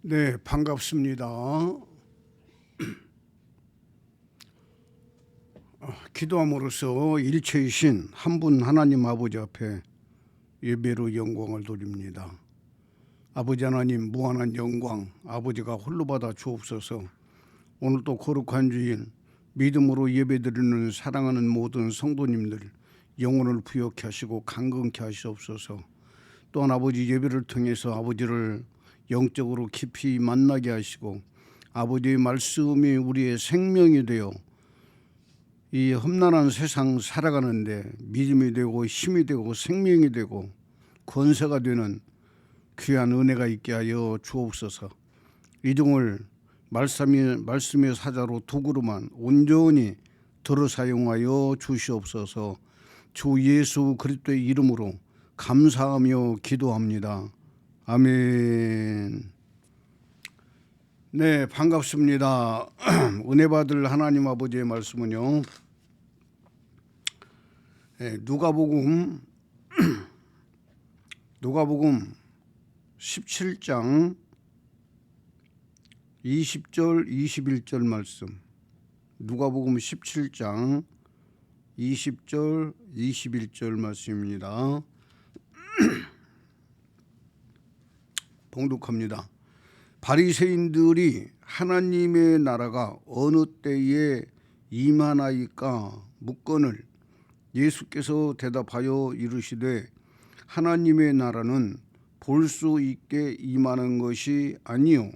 네, 반갑습니다. 기도함으로써 일체이신 한 분 하나님 아버지 앞에 예배로 영광을 돌립니다. 아버지 하나님 무한한 영광 아버지가 홀로 받아 주옵소서. 오늘도 거룩한 주일 믿음으로 예배드리는 사랑하는 모든 성도님들 영혼을 부욕케 하시고 강건케 하시옵소서. 또한 아버지 예배를 통해서 아버지를 영적으로 깊이 만나게 하시고 아버지의 말씀이 우리의 생명이 되어 이 험난한 세상 살아가는데 믿음이 되고 힘이 되고 생명이 되고 권세가 되는 귀한 은혜가 있게 하여 주옵소서. 이 종을 말씀의 사자로 도구로만 온전히 들어 사용하여 주시옵소서. 주 예수 그리스도의 이름으로 감사하며 기도합니다. 아멘. 네, 반갑습니다. 은혜 받을 하나님 아버지의 말씀은요, 누가복음 17장 20절 21절 말씀. 누가복음 17장 20절 21절 말씀입니다. 봉독합니다. 바리새인들이 하나님의 나라가 어느 때에 임하나이까 묻거늘 예수께서 대답하여 이르시되 하나님의 나라는 볼 수 있게 임하는 것이 아니요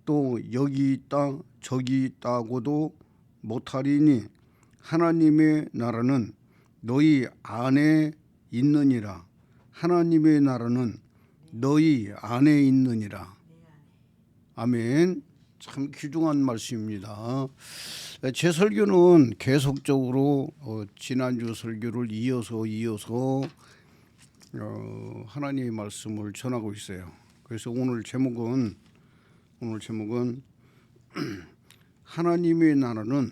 또 여기 있다 저기 있다고도 못하리니 하나님의 나라는 너희 안에 있느니라. 하나님의 나라는 너희 안에 있느니라. 아멘. 참 귀중한 말씀입니다. 제 설교는 계속적으로 지난주 설교를 이어서 하나님의 말씀을 전하고 있어요. 그래서 오늘 제목은 하나님의 나라는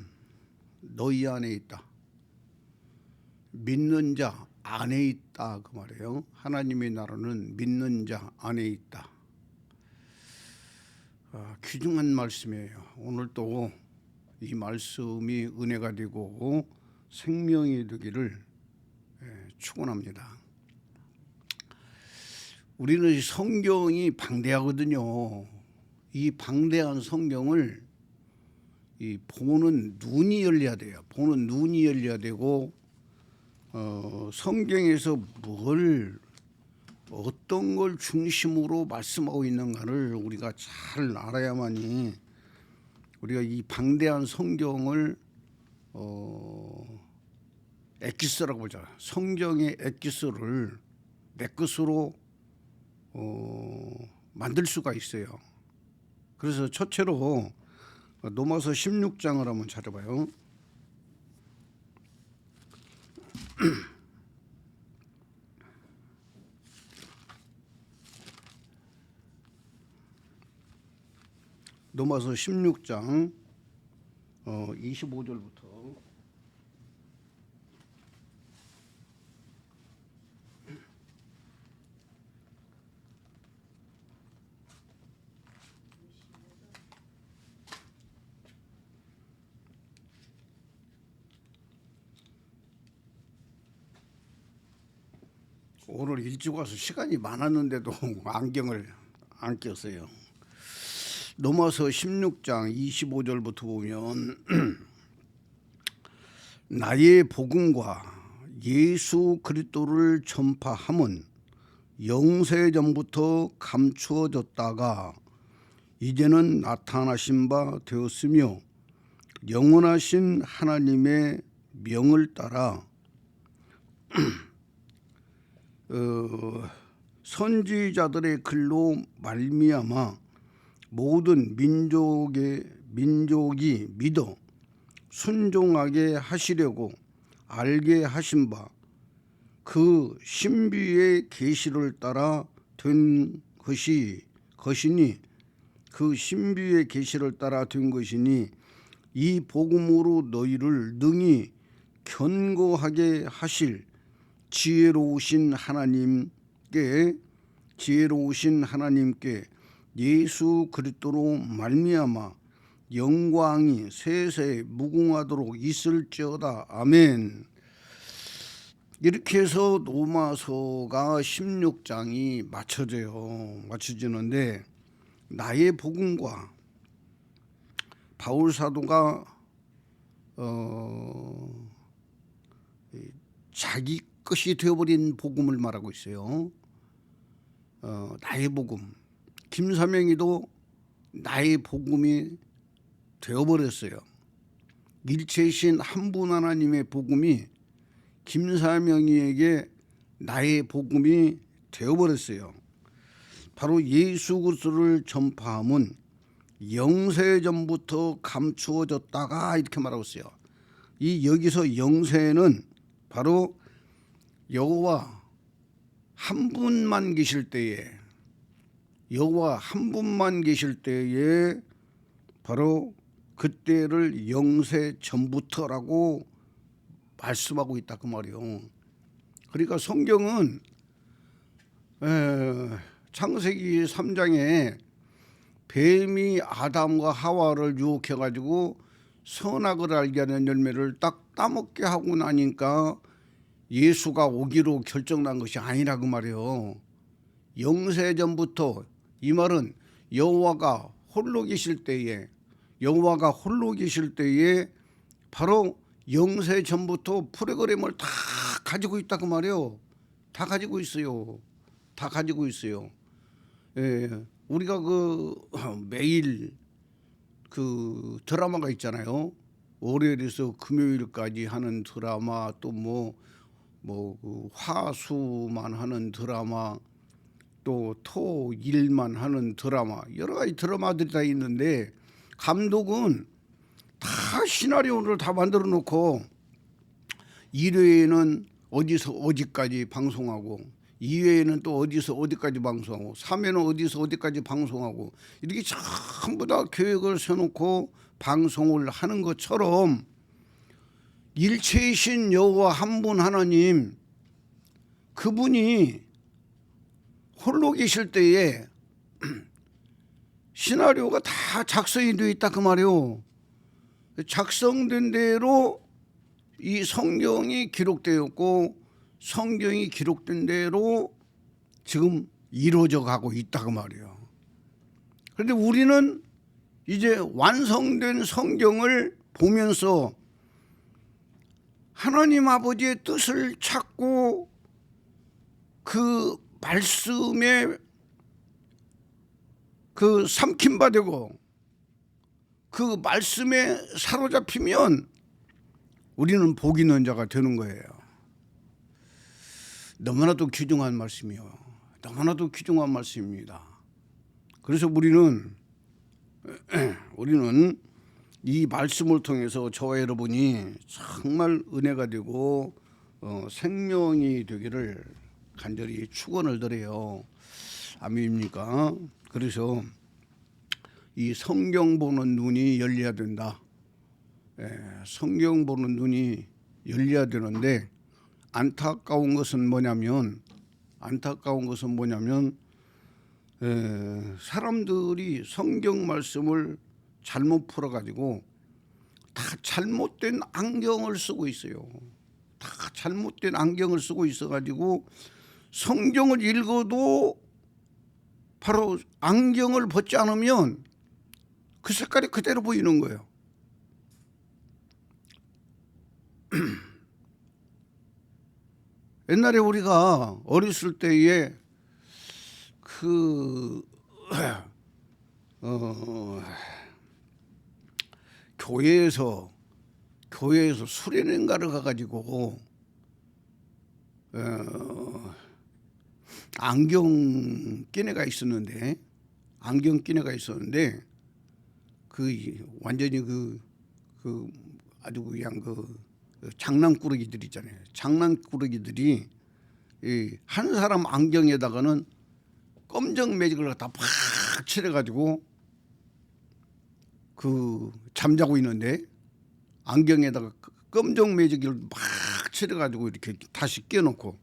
너희 안에 있다. 믿는 자 안에 있다 그 말이에요. 하나님의 나라는 믿는 자 안에 있다. 귀중한 말씀이에요. 오늘 또 이 말씀이 은혜가 되고 생명이 되기를 축원합니다. 우리는 성경이 방대하거든요. 이 방대한 성경을 보는 눈이 열려야 돼요. 보는 눈이 열려야 되고 성경에서 어떤 걸 중심으로 말씀하고 있는가를 우리가 잘 알아야만이 우리가 이 방대한 성경을 엑기스라고 보자. 성경의 엑기스를 내 것으로 만들 수가 있어요. 그래서 첫째로 로마서 16장을 한번 찾아봐요. 로마서 16장 25절부터 오늘 일찍 와서 시간이 많았는데도 안경을 안 꼈어요. 로마서 16장 25절부터 보면 나의 복음과 예수 그리스도를 전파함은 영세전부터 감추어졌다가 이제는 나타나신 바 되었으며 영원하신 하나님의 명을 따라 선지자들의 글로 말미암아 모든 민족이 믿어 순종하게 하시려고 알게 하신 바 그 신비의 계시를 따라 된 것이니 그 신비의 계시를 따라 된 것이니 이 복음으로 너희를 능히 견고하게 하실 지혜로우신 하나님께 예수 그리스도로 말미암아 영광이 세세에 무궁하도록 있을지어다. 아멘. 이렇게 해서 로마서가 16장이 맞춰지는데, 나의 복음과 바울 사도가 자기 것이 되어버린 복음을 말하고 있어요. 나의 복음. 김사명이도 나의 복음이 되어버렸어요. 일체이신 한 분 하나님의 복음이 김사명이에게 나의 복음이 되어버렸어요. 바로 예수 그리스도를 전파함은 영세전부터 감추어졌다가 이렇게 말하고 있어요. 이 여기서 영세는 바로 여호와 한 분만 계실 때에, 여호와 한 분만 계실 때에 바로 그때를 영세 전부터라고 말씀하고 있다 그 말이요. 그러니까 성경은 창세기 3장에 뱀이 아담과 하와를 유혹해 가지고 선악을 알게 하는 열매를 딱 따먹게 하고 나니까 예수가 오기로 결정난 것이 아니라 그 말이에요. 영세전부터, 이 말은 여호와가 홀로 계실 때에, 바로 영세전부터 프로그램을 다 가지고 있다 그 말이에요. 다 가지고 있어요. 예, 우리가 매일 드라마가 있잖아요. 월요일에서 금요일까지 하는 드라마, 또 화수만 하는 드라마, 또 토일만 하는 드라마, 여러 가지 드라마들이 다 있는데, 감독은 다 시나리오를 다 만들어 놓고 일회에는 어디서 어디까지 방송하고, 2회에는 또 어디서 어디까지 방송하고, 3회는 어디서 어디까지 방송하고, 이렇게 전부 다 계획을 세놓고 방송을 하는 것처럼 일체이신 여호와 한 분 하나님, 그분이 홀로 계실 때에 시나리오가 다 작성이 되어 있다 그 말이에요. 작성된 대로 이 성경이 기록되었고, 성경이 기록된 대로 지금 이루어져 가고 있다 그 말이에요. 그런데 우리는 이제 완성된 성경을 보면서 하나님 아버지의 뜻을 찾고 그 말씀에 삼킴바 되고 그 말씀에 사로잡히면 우리는 복 있는 자가 되는 거예요. 너무나도 귀중한 말씀이요. 너무나도 귀중한 말씀입니다. 그래서 우리는 이 말씀을 통해서 저와 여러분이 정말 은혜가 되고 생명이 되기를 간절히 축원을 드려요. 아멘입니까? 그래서 이 성경 보는 눈이 열려야 된다. 성경 보는 눈이 열려야 되는데, 안타까운 것은 뭐냐면 사람들이 성경 말씀을 잘못 풀어가지고 다 잘못된 안경을 쓰고 있어요. 다 잘못된 안경을 쓰고 있어가지고 성경을 읽어도 바로 안경을 벗지 않으면 그 색깔이 그대로 보이는 거예요. 옛날에 우리가 어렸을 때에 교회에서 수련회인가를 가가지고 안경 낀 애가 있었는데 완전히 아주 그냥 장난꾸러기들 있잖아요. 장난꾸러기들이 한 사람 안경에다가는 검정 매직을 갖다 팍 칠해가지고 잠자고 있는데, 안경에다가 검정 매직을 막 칠해가지고 이렇게 다시 끼워놓고,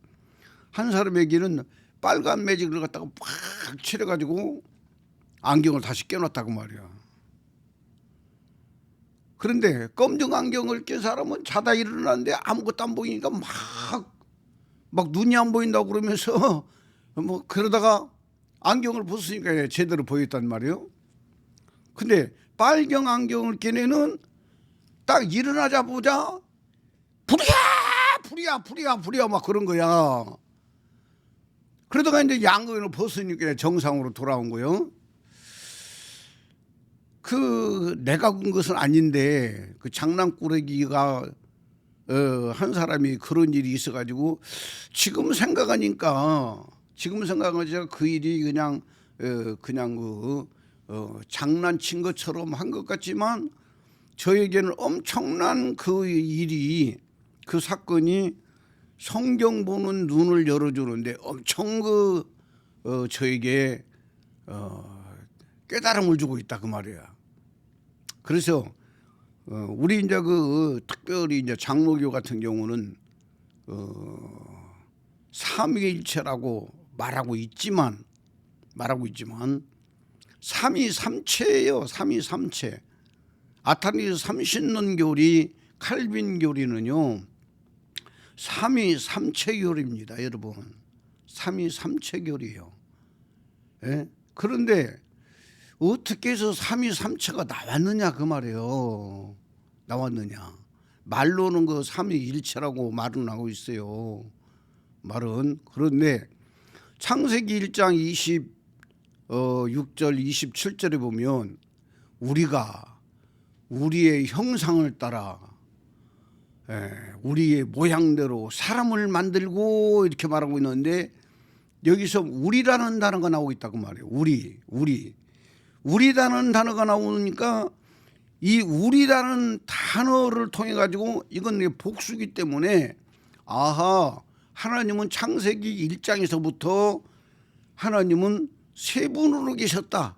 한 사람에게는 빨간 매직을 갖다가 팍 칠해가지고 안경을 다시 껴놨다고 말이야. 그런데 검정 안경을 낀 사람은 자다 일어났는데 아무것도 안 보이니까 막 눈이 안 보인다고 그러면서 뭐 그러다가 안경을 벗으니까 제대로 보였단 말이에요. 근데 빨경 안경을 낀 애는 딱 일어나자보자 불이야 막 그런 거야. 그러다가 이제 양근을 벗으니까 정상으로 돌아온 거예요. 내가 군 것은 아닌데 그 장난꾸러기가 한 사람이 그런 일이 있어가지고 지금 생각하니까 그 일이 그냥 장난친 것처럼 한 것 같지만 저에게는 엄청난 그 사건이 성경 보는 눈을 열어주는데 엄청 저에게 깨달음을 주고 있다 그 말이야. 그래서 우리 이제 특별히 이제 장로교 같은 경우는 삼위일체라고 말하고 있지만 삼위삼체예요. 삼위삼체. 아타니스 삼신론교리 칼빈교리는요 삼위삼체교리입니다. 여러분 삼위삼체교리예요. 예? 그런데 어떻게 해서 삼위삼체가 나왔느냐 그 말이에요. 나왔느냐. 말로는 그 삼위일체라고 말은 하고 있어요. 말은. 그런데 창세기 1장 26절 27절에 보면 우리가 우리의 형상을 따라 우리의 모양대로 사람을 만들고 이렇게 말하고 있는데 여기서 우리라는 단어가 나오고 있다고 말이에요. 우리라는 단어가 나오니까 이 우리라는 단어를 통해 가지고 이건 복수기 때문에 아하 하나님은 창세기 1장에서부터 하나님은 세 분으로 계셨다.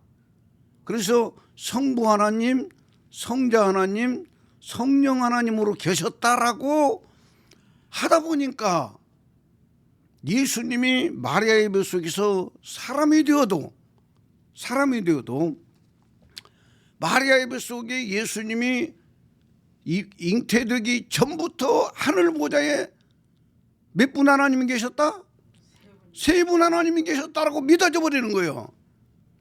그래서 성부 하나님, 성자 하나님, 성령 하나님으로 계셨다라고 하다 보니까 예수님이 마리아의 뱃속에서 사람이 되어도 마리아의 뱃속에 예수님이 잉태되기 전부터 하늘 보좌에 몇 분 하나님이 계셨다? 세 분 하나님이 계셨다라고 믿어져 버리는 거예요.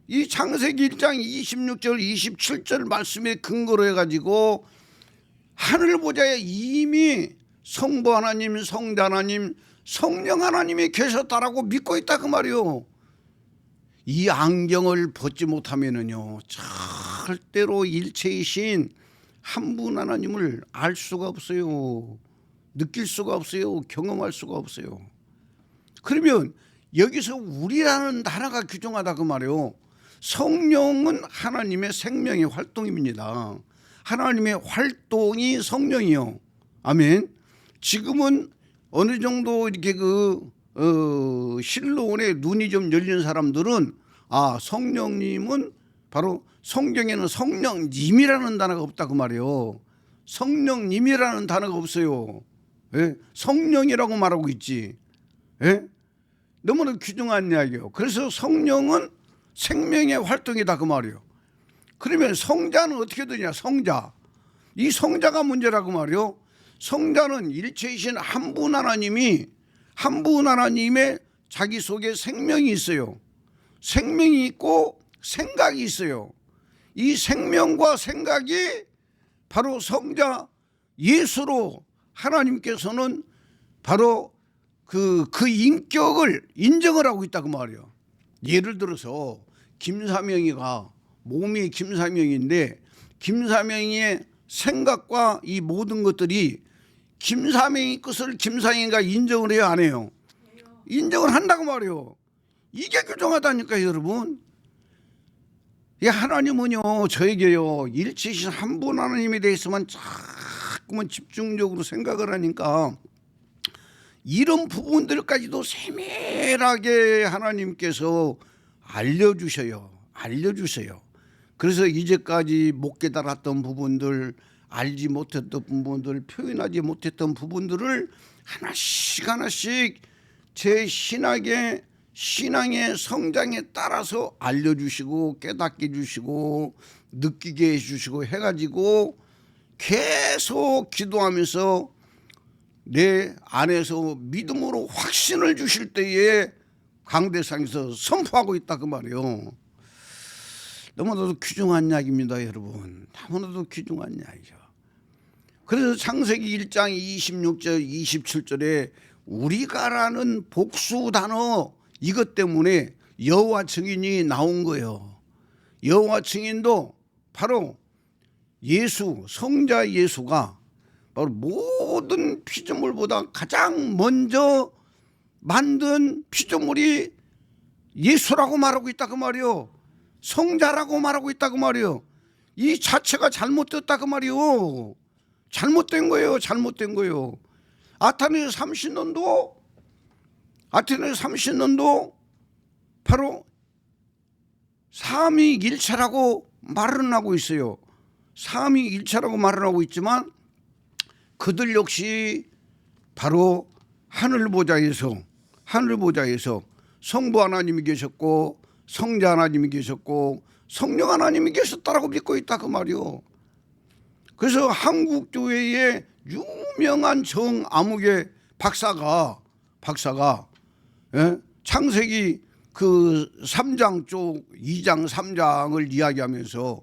이 창세기 1장 26절 27절 말씀에 근거로 해가지고 하늘 보좌에 이미 성부 하나님, 성자 하나님, 성령 하나님이 계셨다라고 믿고 있다 그 말이요. 이 안경을 벗지 못하면은요 절대로 일체이신 한 분 하나님을 알 수가 없어요. 느낄 수가 없어요. 경험할 수가 없어요. 그러면 여기서 우리라는 단어가 규정하다 그 말이에요. 성령은 하나님의 생명의 활동입니다. 하나님의 활동이 성령이요. 아멘. 지금은 어느 정도 이렇게 신론에 눈이 좀 열린 사람들은 성령님은 바로 성경에는 성령님이라는 단어가 없다 그 말이에요. 성령님이라는 단어가 없어요. 예? 성령이라고 말하고 있지. 예? 너무나 귀중한 이야기예요. 그래서 성령은 생명의 활동이다 그 말이에요. 그러면 성자는 어떻게 되냐? 성자. 이 성자가 문제라고 말이에요. 성자는 일체이신 한 분 하나님의 자기 속에 생명이 있어요. 생명이 있고 생각이 있어요. 이 생명과 생각이 바로 성자 예수로 하나님께서는 바로 그 인격을 인정을 하고 있다고 말이에요. 예를 들어서 김사명이가 몸이 김사명인데 김사명이의 생각과 이 모든 것들이 김사명이 것을 김사명이가 인정을 해야 안 해요? 인정을 한다고 말이에요. 이게 규정하다니까요, 여러분. 이 하나님은요 저에게요 일체이신 한 분 하나님에 대해서만 자꾸만 집중적으로 생각을 하니까 이런 부분들까지도 세밀하게 하나님께서 알려주셔요. 그래서 이제까지 못 깨달았던 부분들, 알지 못했던 부분들, 표현하지 못했던 부분들을 하나씩 제 신학의 신앙의 성장에 따라서 알려주시고 깨닫게 해주시고 느끼게 해주시고 해가지고 계속 기도하면서 내 안에서 믿음으로 확신을 주실 때에 강대상에서 선포하고 있다 그 말이에요. 너무나도 귀중한 이야기입니다 여러분. 너무나도 귀중한 이야기죠. 그래서 창세기 1장 26절 27절에 우리가라는 복수 단어 이것 때문에 여호와 증인이 나온 거예요. 여호와 증인도 바로 예수, 성자 예수가 바로 모든 피조물보다 가장 먼저 만든 피조물이 예수라고 말하고 있다 그 말이요. 성자라고 말하고 있다 그 말이요. 이 자체가 잘못됐다 그 말이요. 잘못된 거예요. 잘못된 거예요. 아테네 30년도 바로 삼위일체라고 말은 하고 있어요. 삼위일체라고 말을 하고 있지만 그들 역시 바로 하늘보좌에서 성부 하나님이 계셨고 성자 하나님이 계셨고 성령 하나님이 계셨다라고 믿고 있다 그 말이요. 그래서 한국교회의 유명한 정아무개 박사가 창세기 그 3장 쪽 2장 3장을 이야기하면서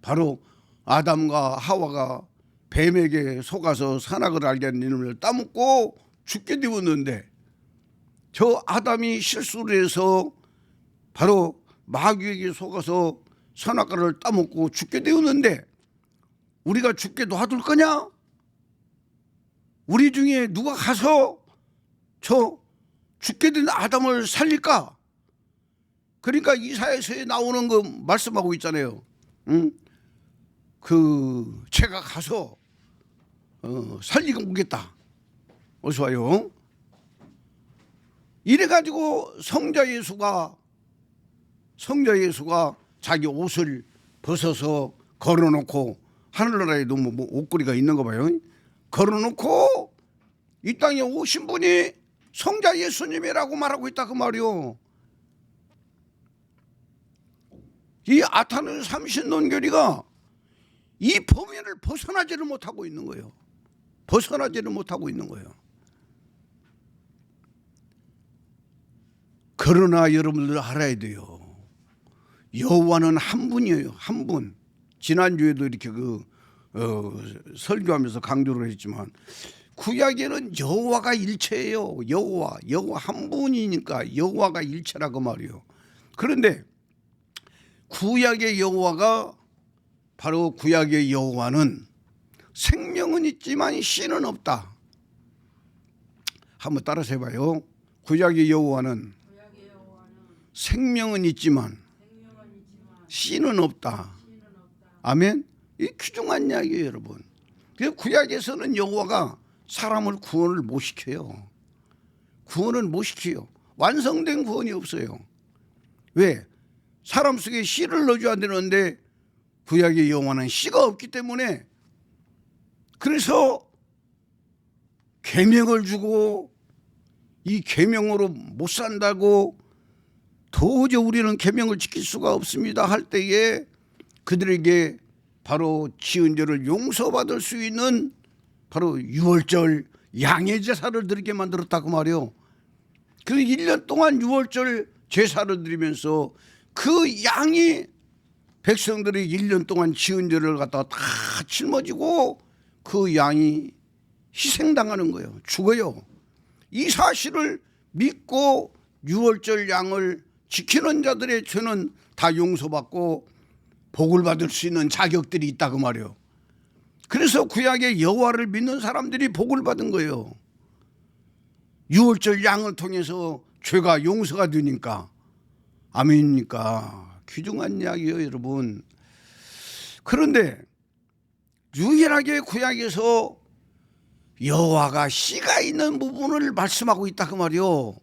바로 아담과 하와가 뱀에게 속아서 선악을 알게 하는 이름을 따먹고 죽게 되었는데 저 아담이 실수를 해서 바로 마귀에게 속아서 선악과를 따먹고 죽게 되었는데 우리가 죽게 놔둘 거냐? 우리 중에 누가 가서 저 죽게 된 아담을 살릴까? 그러니까 이사야서에 나오는 거 말씀하고 있잖아요. 그 제가 가서 살리고 오겠다. 어서 와요. 이래가지고 성자 예수가 자기 옷을 벗어서 걸어놓고 하늘나라에도 뭐 옷걸이가 있는 거 봐요. 걸어놓고 이 땅에 오신 분이 성자 예수님이라고 말하고 있다 그 말이요. 이 아타는 30논교리가 이 범위를 벗어나지를 못하고 있는 거예요. 그러나 여러분들 알아야 돼요. 여호와는 한 분이에요. 한 분. 지난주에도 이렇게 설교하면서 강조를 했지만 구약에는 여호와가 일체예요. 여호와 한 분이니까 여호와가 일체라고 말이에요. 그런데 구약의 여호와가 바로 구약의 여호와는 생명은 있지만 씨는 없다. 한번 따라서 해봐요. 구약의 여호와는 생명은 있지만 씨는 없다. 아멘. 이 귀중한 이야기예요 여러분. 그래서 구약에서는 여호와가 사람을 구원을 못 시켜요. 완성된 구원이 없어요. 왜? 사람 속에 씨를 넣어줘야 되는데 구약의 여호와는 씨가 없기 때문에 그래서 계명을 주고 이 계명으로 못 산다고 도저히 우리는 계명을 지킬 수가 없습니다 할 때에 그들에게 바로 지은 죄를 용서받을 수 있는 바로 유월절 양의 제사를 드리게 만들었다고 말이요. 그래서 1년 동안 유월절 제사를 드리면서 그 양이 백성들이 1년 동안 지은 죄를 갖다가 다 짊어지고 그 양이 희생당하는 거예요. 죽어요. 이 사실을 믿고 유월절 양을 지키는 자들의 죄는 다 용서받고 복을 받을 수 있는 자격들이 있다고 말이에요. 그래서 구약의 여호와를 믿는 사람들이 복을 받은 거예요. 유월절 양을 통해서 죄가 용서가 되니까. 아멘입니까? 귀중한 이야기예요 여러분. 그런데 유일하게 구약에서 여호와가 씨가 있는 부분을 말씀하고 있다 그 말이요.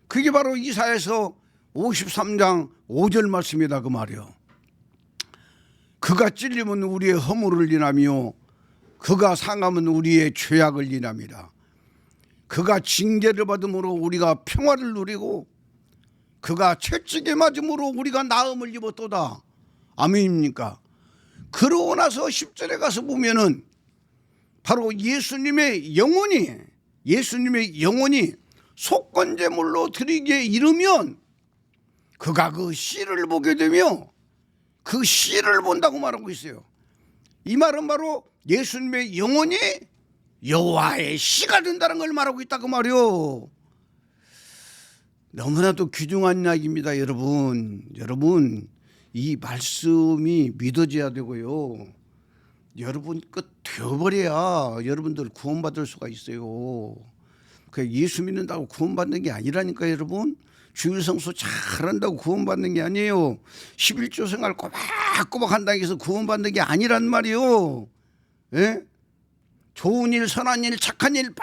그게 바로 이사야서 53장 5절 말씀이다 그 말이요. 그가 찔림은 우리의 허물을 인하며 그가 상함은 우리의 죄악을 인함이라. 그가 징계를 받음으로 우리가 평화를 누리고 그가 채찍에 맞음으로 우리가 나음을 입었도다. 아멘입니까? 그러고 나서 10절에 가서 보면은 바로 예수님의 영혼이 속건제물로 드리기에 이르면 그가 그 씨를 보게 되며 그 씨를 본다고 말하고 있어요. 이 말은 바로 예수님의 영혼이 여호와의 씨가 된다는 걸 말하고 있다 그 말이요. 너무나도 귀중한 이야기입니다. 여러분 이 말씀이 믿어져야 되고요. 여러분 것 되어버려야 여러분들 구원받을 수가 있어요. 그 예수 믿는다고 구원받는 게 아니라니까 여러분. 주일 성수 잘한다고 구원받는 게 아니에요. 11조 생활 꼬박꼬박 한다고 해서 구원받는 게 아니란 말이요. 예? 좋은 일, 선한 일, 착한 일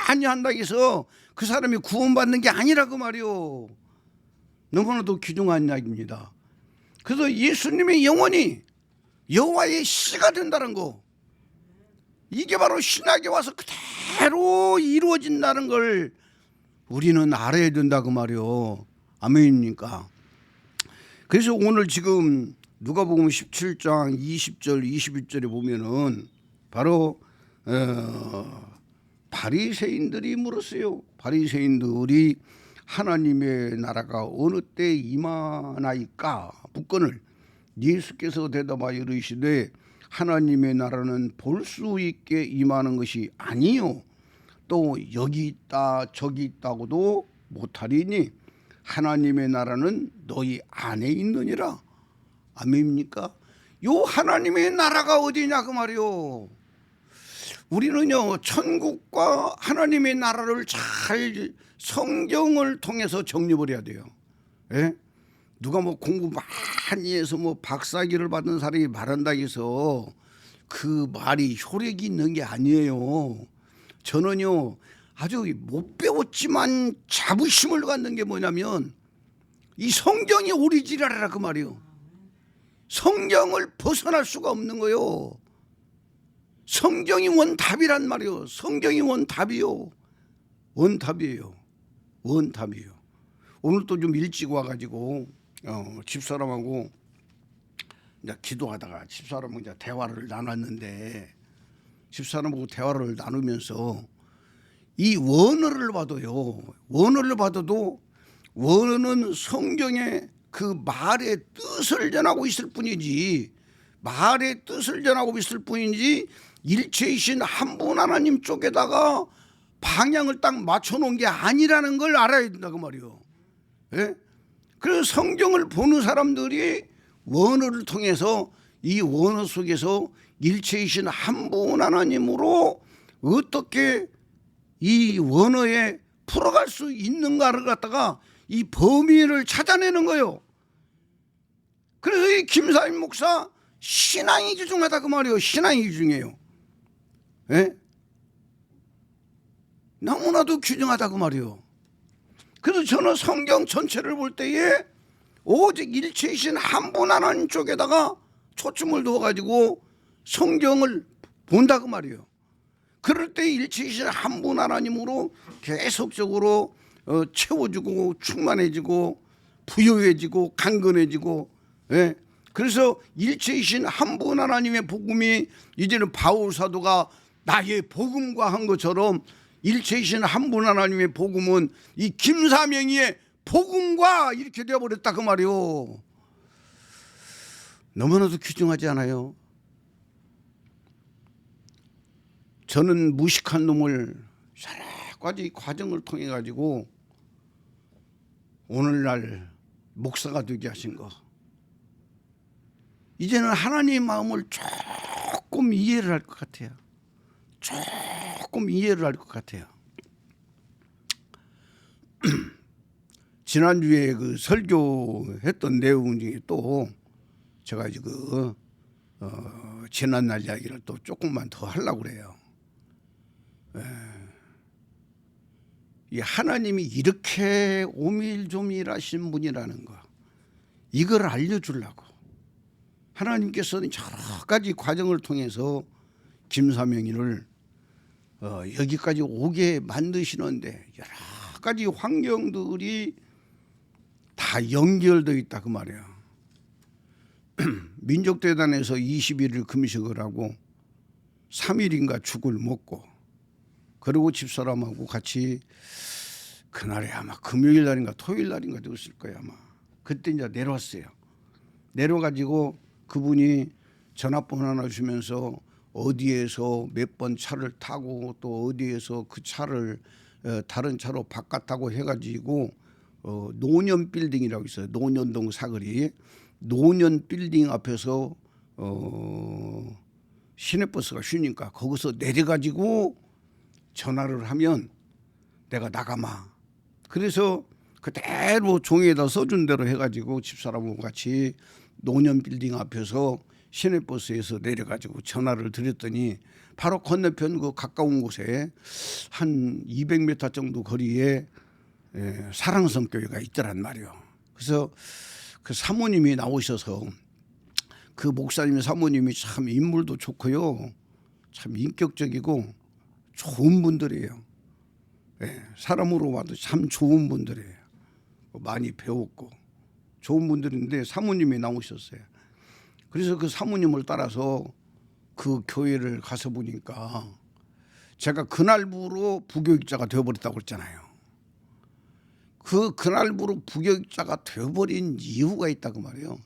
많이 한다고 해서 그 사람이 구원받는 게 아니라 그 말이요. 너무나도 귀중한 이야기입니다. 그래서 예수님의 영혼이 여호와의 씨가 된다는 거, 이게 바로 신약에 와서 그대로 이루어진다는 걸 우리는 알아야 된다 그 말이요. 아멘입니까? 그래서 오늘 지금 누가복음 17장 20절 21절에 보면은 바로 바리새인들이 물었어요. 바리새인들이 하나님의 나라가 어느 때 임하나이까 묻거늘 예수께서 대답하여 이르시되 하나님의 나라는 볼 수 있게 임하는 것이 아니요 또 여기 있다 저기 있다고도 못하리니 하나님의 나라는 너희 안에 있느니라. 아멘입니까? 요 하나님의 나라가 어디냐 그 말이요. 우리는요 천국과 하나님의 나라를 잘 성경을 통해서 정립을 해야 돼요. 예? 누가 뭐 공부 많이 해서 뭐 박사학위를 받은 사람이 말한다 해서 그 말이 효력이 있는 게 아니에요. 저는요 아주 못 배웠지만 자부심을 갖는 게 뭐냐면 이 성경이 오리지널이라 그 말이요. 성경을 벗어날 수가 없는 거요. 성경이 원답이란 말이요. 성경이 원답이요. 원답이에요. 오늘 또 좀 일찍 와가지고 집사람하고 이제 기도하다가 집사람하고 이제 대화를 나눴는데, 집사람하고 대화를 나누면서 이 원어를 봐도도 원어는 성경의 그 말의 뜻을 전하고 있을 뿐이지, 일체이신 한 분 하나님 쪽에다가 방향을 딱 맞춰놓은 게 아니라는 걸 알아야 된다 그 말이요. 예? 그래서 성경을 보는 사람들이 원어를 통해서 이 원어 속에서 일체이신 한 분 하나님으로 어떻게 이 원어에 풀어갈 수 있는가를 갖다가 이 범위를 찾아내는 거예요. 그래서 이 김사임 목사 신앙이 귀중하다 그 말이에요. 신앙이 귀중해요. 예? 너무나도 귀중하다 그 말이에요. 그래서 저는 성경 전체를 볼 때에 오직 일체이신 한 분 하나님 쪽에다가 초점을 두어가지고 성경을 본다 그 말이에요. 그럴 때 일체이신 한 분 하나님으로 계속적으로 채워주고 충만해지고 부유해지고 강건해지고, 예? 그래서 일체이신 한 분 하나님의 복음이 이제는 바울 사도가 나의 복음과 한 것처럼 일체이신 한 분 하나님의 복음은 이 김사명이의 복음과 이렇게 되어버렸다 그 말이요. 너무나도 귀중하지 않아요? 저는 무식한 놈을 여러 가지 과정을 통해 가지고 오늘날 목사가 되게 하신 거, 이제는 하나님의 마음을 조금 이해를 할 것 같아요. 지난주에 그 설교했던 내용 중에 또 제가 이제 지난날 이야기를 또 조금만 더 하려고 그래요. 이 하나님이 이렇게 오밀조밀하신 분이라는 거, 이걸 알려주려고 하나님께서는 여러 가지 과정을 통해서 김사명이를 여기까지 오게 만드시는데 여러 가지 환경들이 다 다 연결되어 있다 그 말이야. 민족대단에서 21일 금식을 하고 3일인가 죽을 먹고 그리고 집사람하고 같이 그날에 아마 금요일 날인가 토요일 날인가 되었을 거야 아마. 그때 이제 내려왔어요. 내려가지고 그분이 전화번호 하나 주면서 어디에서 몇 번 차를 타고 또 어디에서 그 차를 다른 차로 바꿨다고 해가지고 노년 빌딩이라고 있어요. 노년동 사거리 노년 빌딩 앞에서 시내버스가 쉬니까 거기서 내려가지고 전화를 하면 내가 나가마. 그래서 그대로 종이에다 써준 대로 해가지고 집사람하고 같이 노년 빌딩 앞에서 시내버스에서 내려가지고 전화를 드렸더니 바로 건너편 그 가까운 곳에 한 200m 정도 거리에 사랑성 교회가 있더란 말이요. 그래서 그 사모님이 나오셔서 그 목사님 사모님이 참 인물도 좋고요. 참 인격적이고 좋은 분들이에요. 사람으로 봐도 참 좋은 분들이에요. 많이 배웠고 좋은 분들인데 사모님이 나오셨어요. 그래서 그 사모님을 따라서 그 교회를 가서 보니까 제가 그날부로 부교육자가 되어버렸다고 그랬잖아요. 그날부로 부교육자가 되어버린 이유가 있다고 말이에요.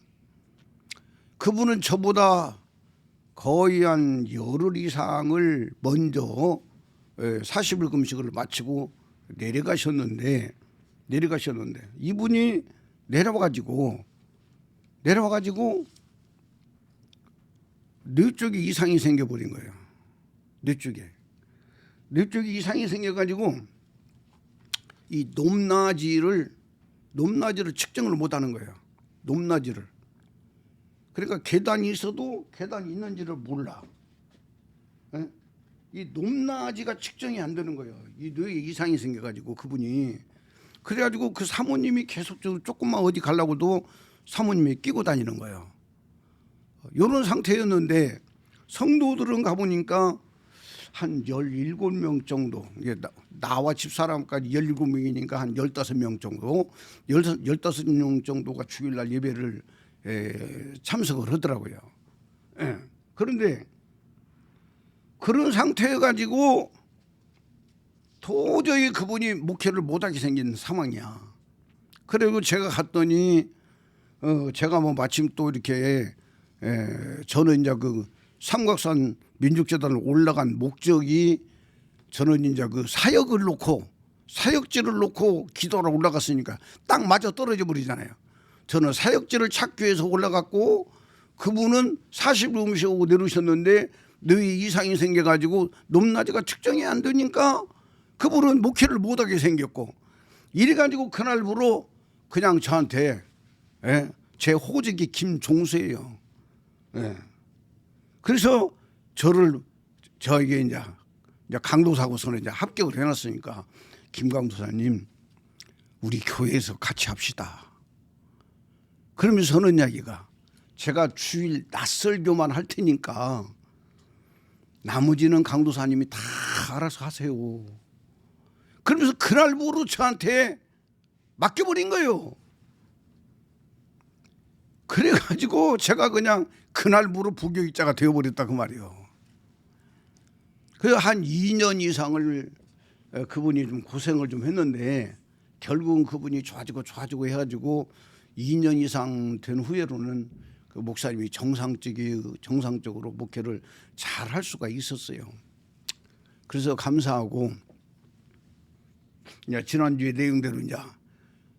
그분은 저보다 거의 한 열흘 이상을 먼저 40일 금식을 마치고 내려가셨는데 이분이 내려와가지고 뇌 쪽에 이상이 생겨버린 거예요. 뇌 쪽에 이상이 생겨가지고 이 높낮이를 측정을 못하는 거예요. 높낮이를. 그러니까 계단이 있어도 계단이 있는지를 몰라. 이 높낮이가 측정이 안 되는 거예요. 이 뇌에 이상이 생겨가지고 그분이. 그래가지고 그 사모님이 계속적으로 조금만 어디 가려고도 사모님이 끼고 다니는 거예요. 이런 상태였는데 성도들은 가보니까 한 17명 정도, 나와 집사람까지 17명이니까 한 15명 정도, 15명 정도가 주일날 예배를 참석을 하더라고요. 그런데 그런 상태여가지고 도저히 그분이 목회를 못하게 생긴 상황이야. 그리고 제가 갔더니 제가 뭐 마침 또 이렇게 저는 이제 그 삼각산 민족재단을 올라간 목적이 저는 이제 그 사역지를 놓고 기도하러 올라갔으니까 딱 맞아 떨어져 버리잖아요. 저는 사역지를 찾기 위해서 올라갔고 그분은 40일 음식하고 내려오셨는데 뇌에 이상이 생겨가지고 높낮이가 측정이 안 되니까 그분은 목회를 못하게 생겼고 이래가지고 그날부로 그냥 저한테 제 호적이 김종수예요. 그래서 저에게 이제 강도사고서는 이제 합격을 해놨으니까 김강도사님 우리 교회에서 같이 합시다. 그러면서 하는 이야기가 제가 주일 낮설교만 할 테니까 나머지는 강도사님이 다 알아서 하세요. 그러면서 그날부로 저한테 맡겨버린 거예요. 그래가지고 제가 그냥 그날부로 부교육자가 되어버렸다 그 말이에요. 그래서 한 2년 이상을 그분이 좀 고생을 좀 했는데 결국은 그분이 좋아지고 해가지고 2년 이상 된 후에로는 그 목사님이 정상적으로 목회를 잘 할 수가 있었어요. 그래서 감사하고 이제 지난주에 내용대로 이제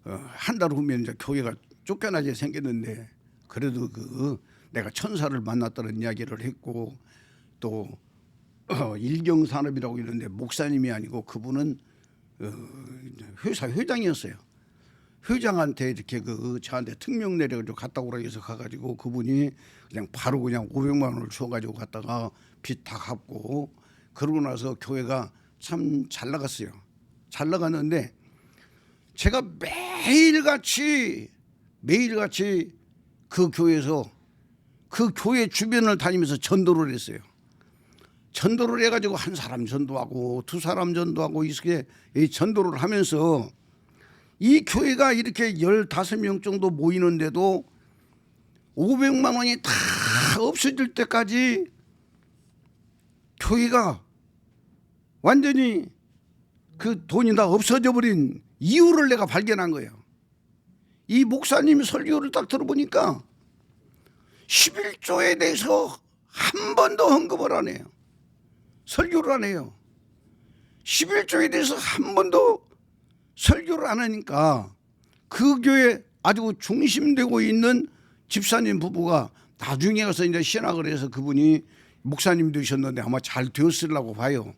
한 달 후면 이제 교회가 쫓겨나게 생겼는데 그래도 내가 천사를 만났다는 이야기를 했고 또 일경산업이라고 있는데 목사님이 아니고 그분은 회사 회장이었어요. 회장한테 이렇게 저한테 특명 내려가지고 갔다 오라 해서 가가지고 그분이 그냥 바로 그냥 500만 원을 줘가지고 갔다가 빚 다 갚고 그러고 나서 교회가 참 잘 나갔어요. 잘 나갔는데 제가 매일같이 그 교회에서 그 교회 주변을 다니면서 전도를 했어요. 전도를 해가지고 한 사람 전도하고 두 사람 전도하고 이렇게 전도를 하면서 이 교회가 이렇게 15명 정도 모이는데도 500만 원이 다 없어질 때까지 교회가 완전히 그 돈이 다 없어져 버린 이유를 내가 발견한 거예요. 이 목사님 설교를 딱 들어보니까 11조에 대해서 한 번도 언급을 안 해요. 설교를 안 해요. 11조에 대해서 한 번도 설교를 안 하니까 그 교회 아주 중심되고 있는 집사님 부부가 나중에 가서 이제 신학을 해서 그분이 목사님 되셨는데 아마 잘 되었으리라고 봐요.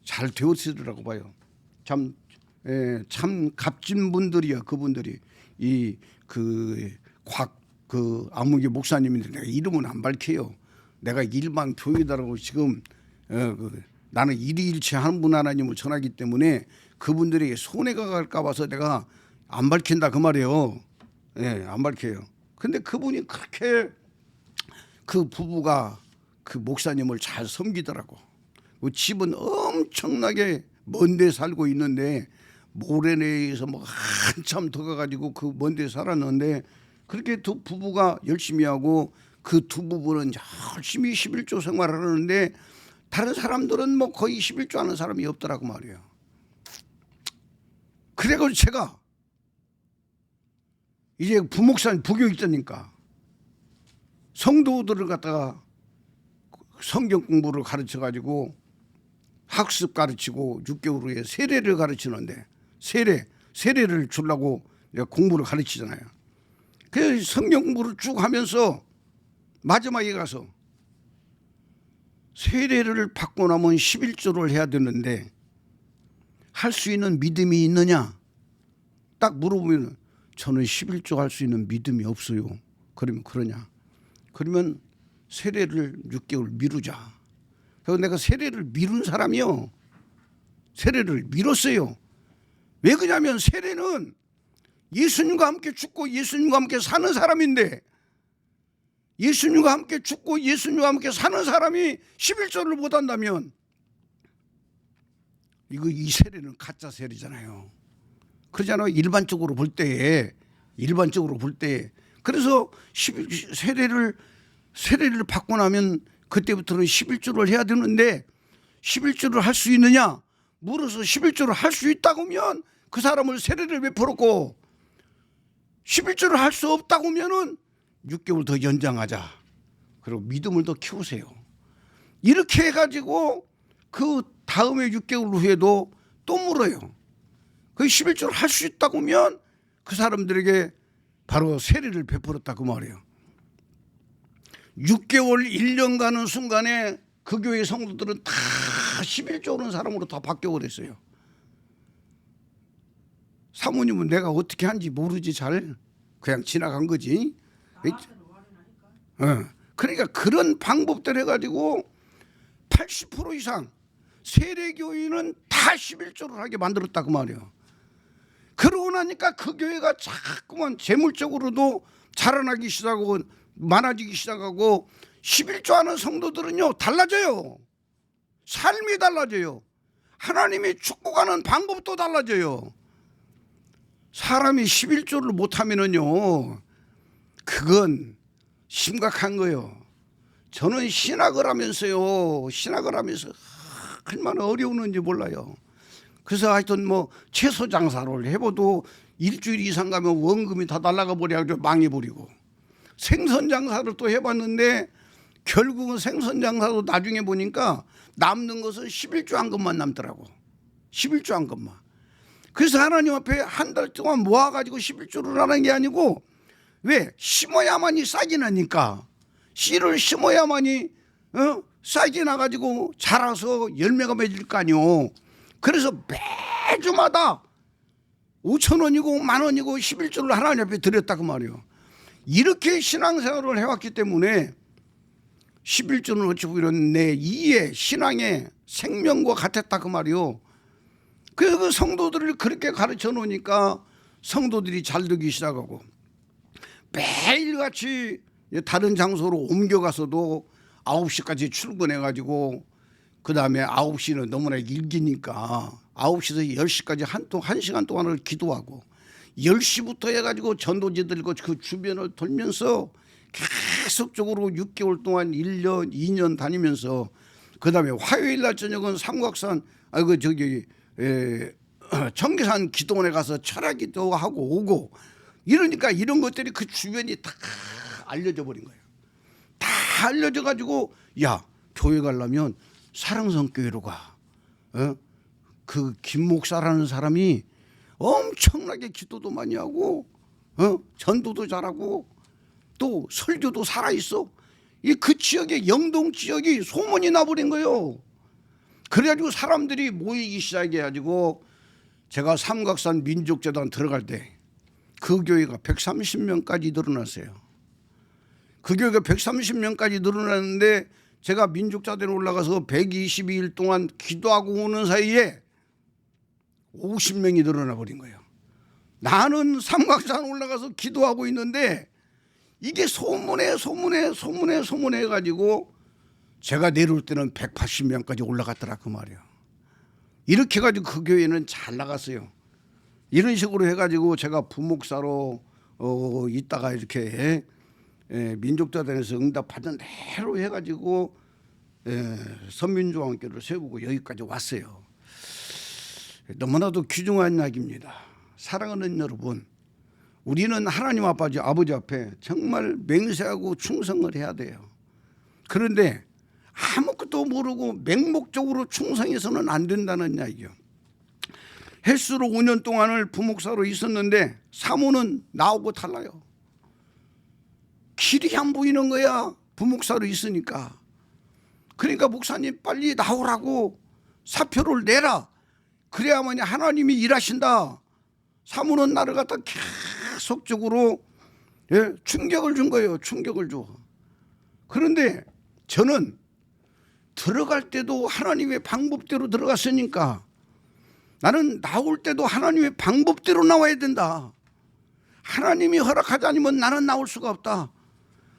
잘 되었으리라고 봐요. 참 값진 분들이야. 그분들이 그 아무개 목사님인데 내가 이름은 안 밝혀요. 내가 일반 교회다라고 지금 나는 일희일체 하는 분 하나님을 전하기 때문에 그분들에게 손해가 갈까 봐서 내가 안 밝힌다 그 말이에요. 안 밝혀요. 근데 그분이 그렇게 그 부부가 그 목사님을 잘 섬기더라고. 그 집은 엄청나게 먼데 살고 있는데 모래내에서 뭐 한참 더 가가지고 그 먼데 살았는데 그렇게 두 부부가 열심히 하고 그 두 부부는 열심히 11조 생활을 하는데 다른 사람들은 뭐 거의 11조 하는 사람이 없더라고 말이에요. 그래가지고 제가 이제 부목사님 부교육자니까 성도들을 갖다가 성경 공부를 가르쳐가지고 학습 가르치고 6개월 후에 세례를 가르치는데 세례를 주려고 내가 공부를 가르치잖아요. 그 성경 공부를 쭉 하면서 마지막에 가서 세례를 받고 나면 11조를 해야 되는데 할 수 있는 믿음이 있느냐 딱 물어보면 저는 11조 할 수 있는 믿음이 없어요. 그러면 그러냐? 그러면 세례를 6개월 미루자. 그래서 내가 세례를 미룬 사람이요. 세례를 미뤘어요. 왜 그러냐면 세례는 예수님과 함께 죽고 예수님과 함께 사는 사람인데 예수님과 함께 죽고 예수님과 함께 사는 사람이 11조를 못 한다면 이 세례는 가짜 세례잖아요. 그러잖아요. 일반적으로 볼 때에 그래서 세례를 받고 나면 그때부터는 11조를 해야 되는데 11조를 할 수 있느냐 물어서 11조를 할 수 있다고 하면 그 사람을 세례를 베풀었고 11조를 할 수 없다고 하면은 6개월 더 연장하자. 그리고 믿음을 더 키우세요. 이렇게 해가지고 그 다음에 6개월 후에도 또 물어요. 그 11조를 할 수 있다고 하면 그 사람들에게 바로 세례를 베풀었다 그 말이에요. 6개월 1년 가는 순간에 그 교회 성도들은 다 11조 오는 사람으로 다 바뀌어버렸어요. 사모님은 내가 어떻게 한지 모르지 잘 그냥 지나간 거지. 그러니까 그런 방법들 해가지고 80% 이상 세례교인은 다 11조를 하게 만들었다 그 말이에요. 그러고 나니까 그 교회가 자꾸만 재물적으로도 자라나기 시작하고 많아지기 시작하고 11조 하는 성도들은요 달라져요. 삶이 달라져요. 하나님이 축복하는 방법도 달라져요. 사람이 11조를 못하면은요 그건 심각한 거예요. 저는 신학을 하면서 얼마나 어려웠는지 몰라요. 그래서 하여튼 뭐 채소 장사를 해봐도 일주일 이상 가면 원금이 다 날아가 버려가지고 망해버리고 생선 장사를 또 해봤는데 결국은 생선 장사도 나중에 보니까 남는 것은 11조 한 것만 남더라고. 11조 한 것만. 그래서 하나님 앞에 한 달 동안 모아가지고 11조를 하는 게 아니고 왜? 심어야만이 싹이 나니까 씨를 심어야만이 싹이 나가지고 자라서 열매가 맺을 거 아니오. 그래서 매주마다 5,000원이고 10,000원이고 11조를 하나님 앞에 드렸다 그 말이에요. 이렇게 신앙생활을 해왔기 때문에 11조는 어찌 보면 내 이의 신앙의 생명과 같았다 그 말이에요. 그래서 그 성도들을 그렇게 가르쳐 놓으니까 성도들이 잘 되기 시작하고 매일같이 다른 장소로 옮겨가서도 9시까지 출근해가지고 그 다음에 9시는 너무나 일기니까 9시에서 10시까지 한 시간 동안을 기도하고 10시부터 해가지고 전도지들과 그 주변을 돌면서 계속적으로 6개월 동안 1년, 2년 다니면서 그다음에 화요일 날 저녁은 삼각산 청계산 기도원에 가서 철학기도 하고 오고 이러니까 이런 것들이 그 주변이 다 알려져 버린 거예요. 다 알려져 가지고 야 교회 가려면 사랑성교회로 가. 그 김 목사라는 사람이 엄청나게 기도도 많이 하고 전도도 잘하고 또 설교도 살아있어. 이 그 지역의 영동 지역이 소문이 나버린 거예요. 그래가지고 사람들이 모이기 시작해가지고 제가 삼각산 민족재단 들어갈 때 그 교회가 130명까지 늘어났어요. 그 교회가 130명까지 늘어났는데 제가 민족재단에 올라가서 122일 동안 기도하고 오는 사이에 50명이 늘어나 버린 거예요. 나는 삼각산 올라가서 기도하고 있는데 이게 소문에 해가지고 제가 내려올 때는 180명까지 올라갔더라 그 말이에요. 이렇게 해가지고 그 교회는 잘 나갔어요. 이런 식으로 해가지고 제가 부목사로 있다가 이렇게 민족재단에서 응답하던 대로 해가지고 선민중앙교를 세우고 여기까지 왔어요. 너무나도 귀중한 이야기입니다. 사랑하는 여러분, 우리는 하나님 아버지 앞에 정말 맹세하고 충성을 해야 돼요. 그런데 아무것도 모르고 맹목적으로 충성해서는 안 된다는 이야기요. 헬스로 5년 동안을 부목사로 있었는데 사모는 나오고 달라요. 길이 안 보이는 거야. 부목사로 있으니까. 그러니까 목사님 빨리 나오라고 사표를 내라. 그래야만이 하나님이 일하신다. 사모는 나를 갖다 계속적으로 충격을 준 거예요. 충격을 줘. 그런데 저는 들어갈 때도 하나님의 방법대로 들어갔으니까 나는 나올 때도 하나님의 방법대로 나와야 된다. 하나님이 허락하지 않으면 나는 나올 수가 없다.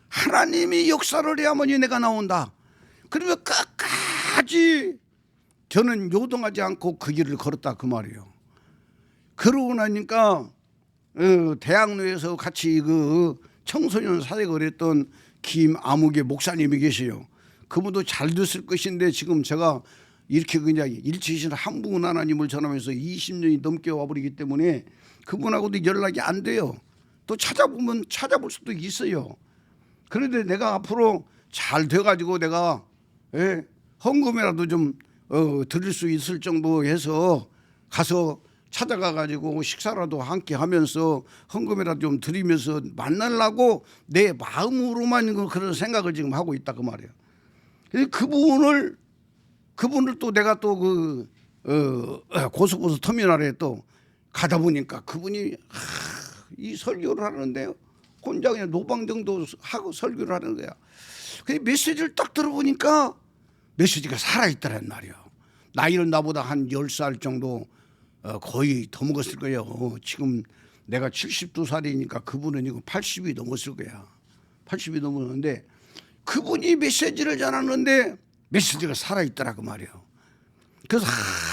하나님이 역사를 해야만이 내가 나온다. 그러면 끝까지 저는 요동하지 않고 그 길을 걸었다 그 말이에요. 그러고 나니까 대학로에서 같이 그 청소년 사역을 했던 김아무개 목사님이 계세요. 그분도 잘 됐을 것인데 지금 제가 이렇게 그냥 일치신 한 분 하나님을 전하면서 20년이 넘게 와버리기 때문에 그분하고도 연락이 안 돼요. 또 찾아보면 찾아볼 수도 있어요. 그런데 내가 앞으로 잘 돼가지고 내가 헌금이라도 좀 드릴 수 있을 정도 해서 가서 찾아가가지고 식사라도 함께 하면서 헌금이라도 좀 드리면서 만나려고 내 마음으로만 그런 생각을 지금 하고 있다 그 말이에요. 그분을 또 내가 또 그 고속버스 터미널에 또 가다 보니까 그분이 이 설교를 하는데요. 혼자 그냥 노방정도 하고 설교를 하는 거야. 그 메시지를 딱 들어보니까 메시지가 살아있다란 말이에요. 나이는 나보다 한 10살 정도 거의 더 먹었을 거예요. 지금 내가 72살이니까 그분은 이거 80이 넘었을 거야. 80이 넘었는데 그분이 메시지를 전하는데 메시지가 살아있더라 그 말이에요. 그래서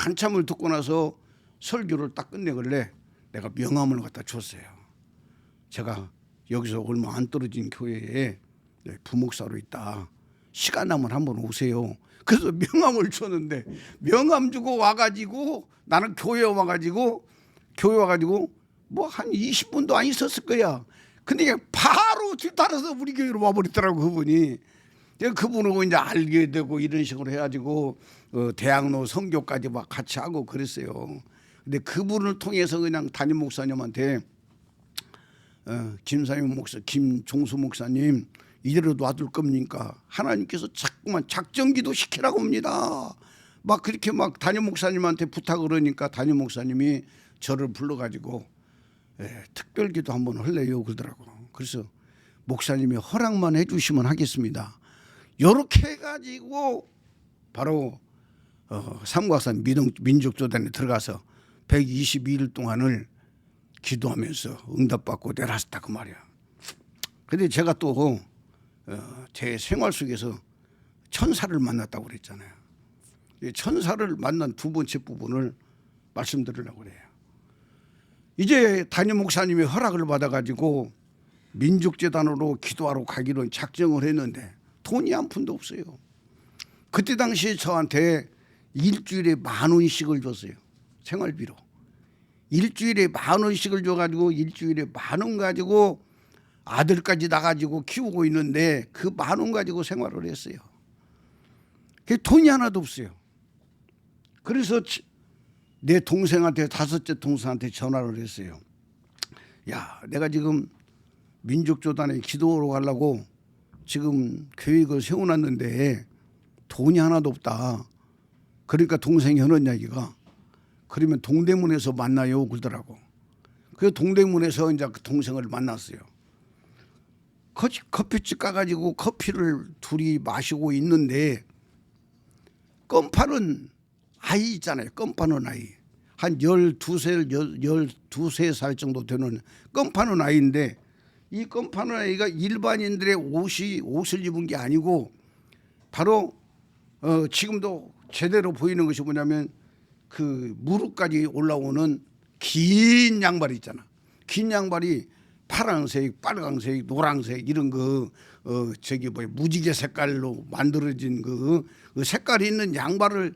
한참을 듣고 나서 설교를 딱 끝내길래 내가 명함을 갖다 줬어요. 제가 여기서 얼마 안 떨어진 교회에 부목사로 있다. 시간 나면 한번 오세요. 그래서 명함을 줬는데 명함 주고 와가지고 나는 교회 와가지고 뭐 한 20분도 안 있었을 거야. 근데 바로 뒤따라서 우리 교회로 와버리더라고 그분이. 그분하고 이제 알게 되고 이런 식으로 해가지고 대학로 선교까지 막 같이 하고 그랬어요. 근데 그분을 통해서 그냥 담임 목사님한테 김사임 목사, 김종수 목사님 이대로 놔둘 겁니까? 하나님께서 자꾸만 작정기도 시키라고 합니다. 막 그렇게 막 담임 목사님한테 부탁을 하니까 담임 목사님이 저를 불러가지고 특별기도 한번 할래요 그러더라고. 그래서 목사님이 허락만 해주시면 하겠습니다. 이렇게 해가지고 바로 삼각산 민족재단에 들어가서 122일 동안을 기도하면서 응답받고 내려왔다 그 말이야. 근데 제가 또 제 생활 속에서 천사를 만났다고 그랬잖아요. 천사를 만난 두 번째 부분을 말씀드리려고 그래요. 이제 담임 목사님의 허락을 받아가지고 민족재단으로 기도하러 가기로 작정을 했는데 돈이 한 푼도 없어요. 그때 당시에 저한테 일주일에 10,000원씩을 줬어요. 생활비로. 일주일에 10,000원씩을 줘가지고 일주일에 10,000원 가지고 아들까지 나가지고 키우고 있는데 그 10,000원 가지고 생활을 했어요. 돈이 하나도 없어요. 그래서 내 동생한테, 5째 동생한테 전화를 했어요. 야, 내가 지금 민족조단에 기도하러 가려고 지금 계획을 세워놨는데 돈이 하나도 없다. 그러니까 동생이 하는 이야기가, 그러면 동대문에서 만나요 그러더라고. 그래서 동대문에서 이제 그 동생을 만났어요. 커피집 가가지고 커피를 둘이 마시고 있는데 껌 파는 아이 있잖아요. 껌 파는 아이. 한 12살 정도 되는 껌 파는 아이인데, 이 껌 파는 아이가 일반인들의 옷을 입은 게 아니고 바로 지금도 제대로 보이는 것이 뭐냐면 그 무릎까지 올라오는 긴 양말이 있잖아. 긴 양말이 파란색, 빨간색, 노란색 이런 거 무지개 색깔로 만들어진 그 색깔이 있는 양말을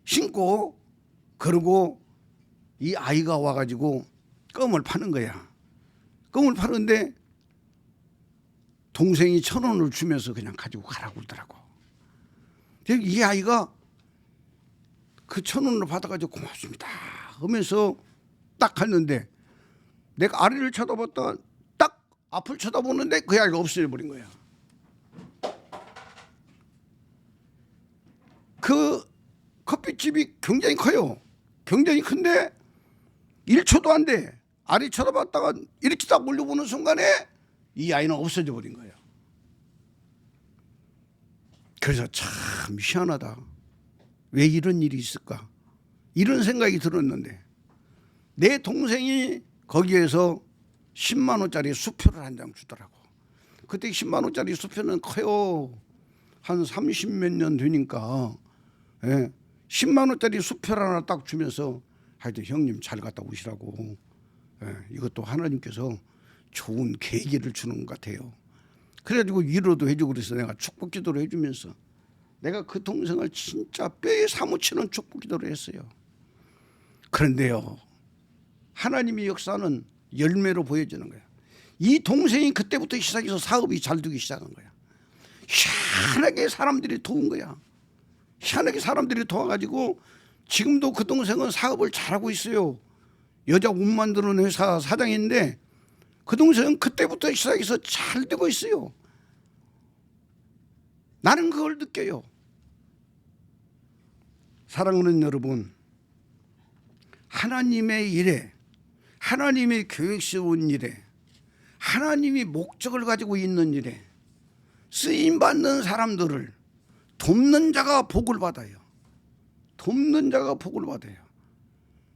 신고, 그리고 이 아이가 와가지고 껌을 파는 거야. 껌을 파는데 동생이 1,000원을 주면서 그냥 가지고 가라고 그러더라고. 이 아이가 그 1,000원을 받아가지고 고맙습니다 하면서 딱 갔는데, 내가 아래를 쳐다봤다 딱 앞을 쳐다보는데 그 아이가 없어져버린 거야. 그 커피집이 굉장히 커요. 굉장히 큰데 1초도 안 돼. 아래 쳐다봤다가 이렇게 딱 올려보는 순간에 이 아이는 없어져 버린 거예요. 그래서 참 희한하다. 왜 이런 일이 있을까? 이런 생각이 들었는데, 내 동생이 거기에서 10만 원짜리 수표를 한 장 주더라고. 그때 10만 원짜리 수표는 커요. 한 30몇 년 되니까 10만 원짜리 수표를 하나 딱 주면서, 하여튼 형님 잘 갔다 오시라고, 이것도 하나님께서 좋은 계기를 주는 것 같아요. 그래가지고 위로도 해주고 그래서 내가 축복 기도를 해주면서 내가 그 동생을 진짜 뼈에 사무치는 축복 기도를 했어요. 그런데요, 하나님의 역사는 열매로 보여지는 거야. 이 동생이 그때부터 시작해서 사업이 잘 되기 시작한 거야. 희한하게 사람들이 도운 거야. 희한하게 사람들이 도와가지고 지금도 그 동생은 사업을 잘하고 있어요. 여자 옷 만드는 회사 사장인데 그 동생은 그때부터 시작해서 잘 되고 있어요. 나는 그걸 느껴요. 사랑하는 여러분, 하나님의 일에, 하나님의 계획 세운 일에, 하나님이 목적을 가지고 있는 일에 쓰임받는 사람들을 돕는 자가 복을 받아요. 돕는 자가 복을 받아요.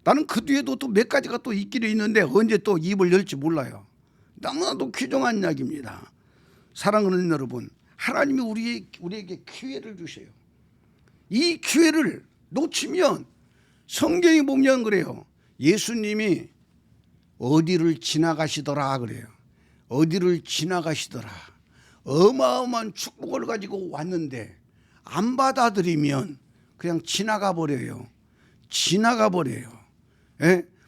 나는 그 뒤에도 또 몇 가지가 또 있기는 있는데 언제 또 입을 열지 몰라요. 너무나도 귀중한 이야기입니다. 사랑하는 여러분, 하나님이 우리에게 기회를 주셔요. 이 기회를 놓치면, 성경이 보면 그래요. 예수님이 어디를 지나가시더라 그래요. 어디를 지나가시더라. 어마어마한 축복을 가지고 왔는데 안 받아들이면 그냥 지나가 버려요. 지나가 버려요.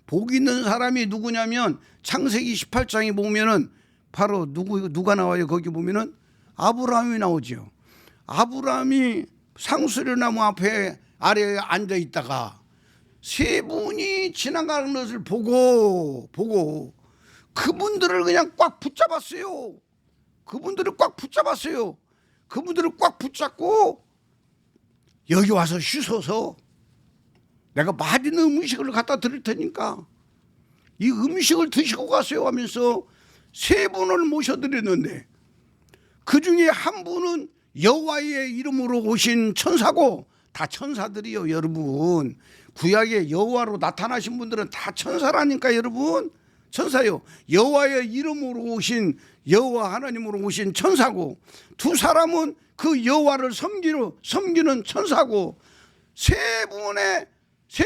복 있는 사람이 누구냐면 창세기 18장에 보면은 바로 누가 나와요? 거기 보면은 아브라함이 나오죠. 아브라함이 상수리나무 앞에 아래에 앉아 있다가 세 분이 지나가는 것을 보고 그분들을 그냥 꽉 붙잡았어요. 그분들을 꽉 붙잡고 여기 와서 쉬셔서 내가 맛있는 음식을 갖다 드릴 테니까 이 음식을 드시고 가세요 하면서 세 분을 모셔드렸는데, 그 중에 한 분은 여호와의 이름으로 오신 천사고, 다 천사들이요 여러분. 구약에 여호와로 나타나신 분들은 다 천사라니까 여러분. 천사요. 여호와의 이름으로 오신, 여호와 하나님으로 오신 천사고, 두 사람은 그 여호와를 섬기는 천사고, 세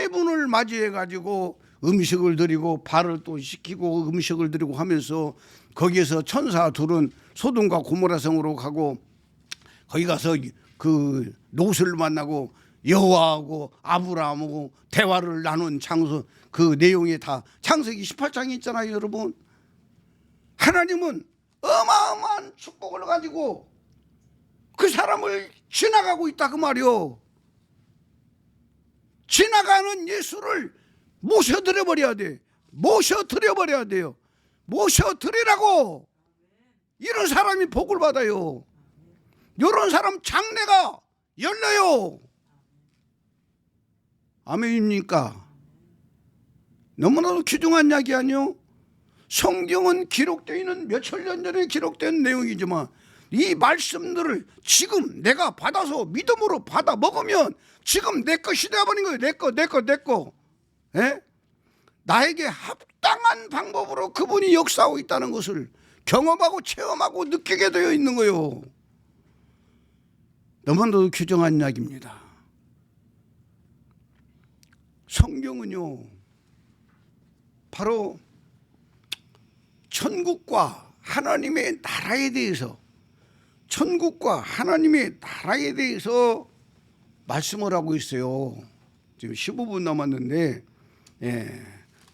분을 맞이해 가지고 음식을 드리고 발을 또 씻기고 음식을 드리고 하면서 거기에서 천사 둘은 소돔과 고모라 성으로 가고 거기 가서 그 롯을 만나고 여호와하고 아브라함하고 대화를 나눈 장소, 그 내용이 다 창세기 18장에 있잖아요, 여러분. 하나님은 어마어마한 축복을 가지고 그 사람을 지나가고 있다 그 말이요. 지나가는 예수를 모셔드려 버려야 돼. 모셔드려 버려야 돼요. 모셔드리라고. 이런 사람이 복을 받아요. 이런 사람 장래가 열려요. 아멘입니까? 너무나도 귀중한 이야기 아니요? 성경은 기록되어 있는 몇천 년 전에 기록된 내용이지만 이 말씀들을 지금 내가 받아서 믿음으로 받아 먹으면 지금 내 것이 되어버린 거예요. 내 거. 예? 나에게 합당한 방법으로 그분이 역사하고 있다는 것을 경험하고 체험하고 느끼게 되어 있는 거예요. 너무나도 귀중한 이야기입니다. 성경은요, 바로 천국과 하나님의 나라에 대해서, 천국과 하나님의 나라에 대해서 말씀을 하고 있어요. 지금 15분 남았는데,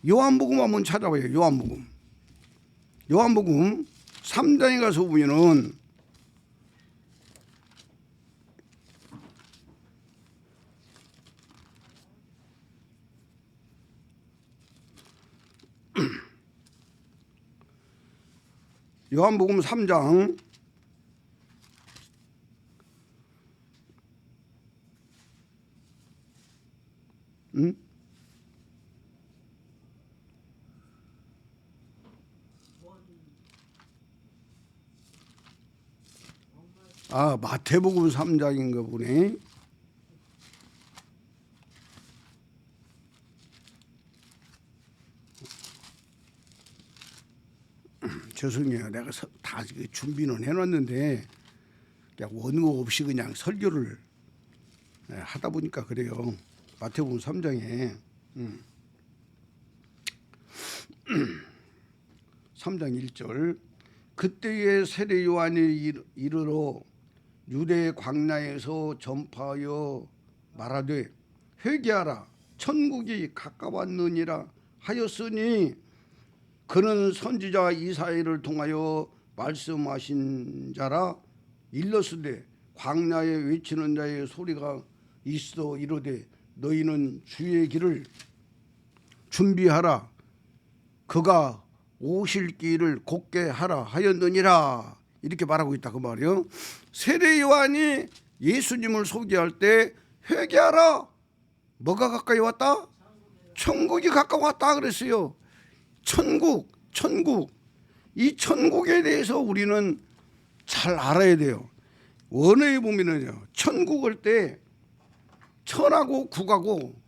요한복음 한번 찾아봐요. 요한복음 3장에 가서 보면은 요한복음 3장 마태복음 3장인가 보네. 죄송해요. 내가 다 준비는 해놨는데 그냥 원고 없이 그냥 설교를 하다 보니까 그래요. 마태복음 3장에 3장 1절 그때에 세례 요한이 이르러 유대 광야에서 전파하여 말하되 회개하라 천국이 가까웠느니라 하였으니 그는 선지자 이사야를 통하여 말씀하신 자라 일렀으되 광야에 외치는 자의 소리가 있어 이르되 너희는 주의 길을 준비하라 그가 오실 길을 곧게 하라 하였느니라 이렇게 말하고 있다 그 말이요. 세례 요한이 예수님을 소개할 때 회개하라 뭐가 가까이 왔다? 천국이 가까웠다 그랬어요. 천국 이 천국에 대해서 우리는 잘 알아야 돼요. 원어에 보면은요 천국 할 때 천하고 국하고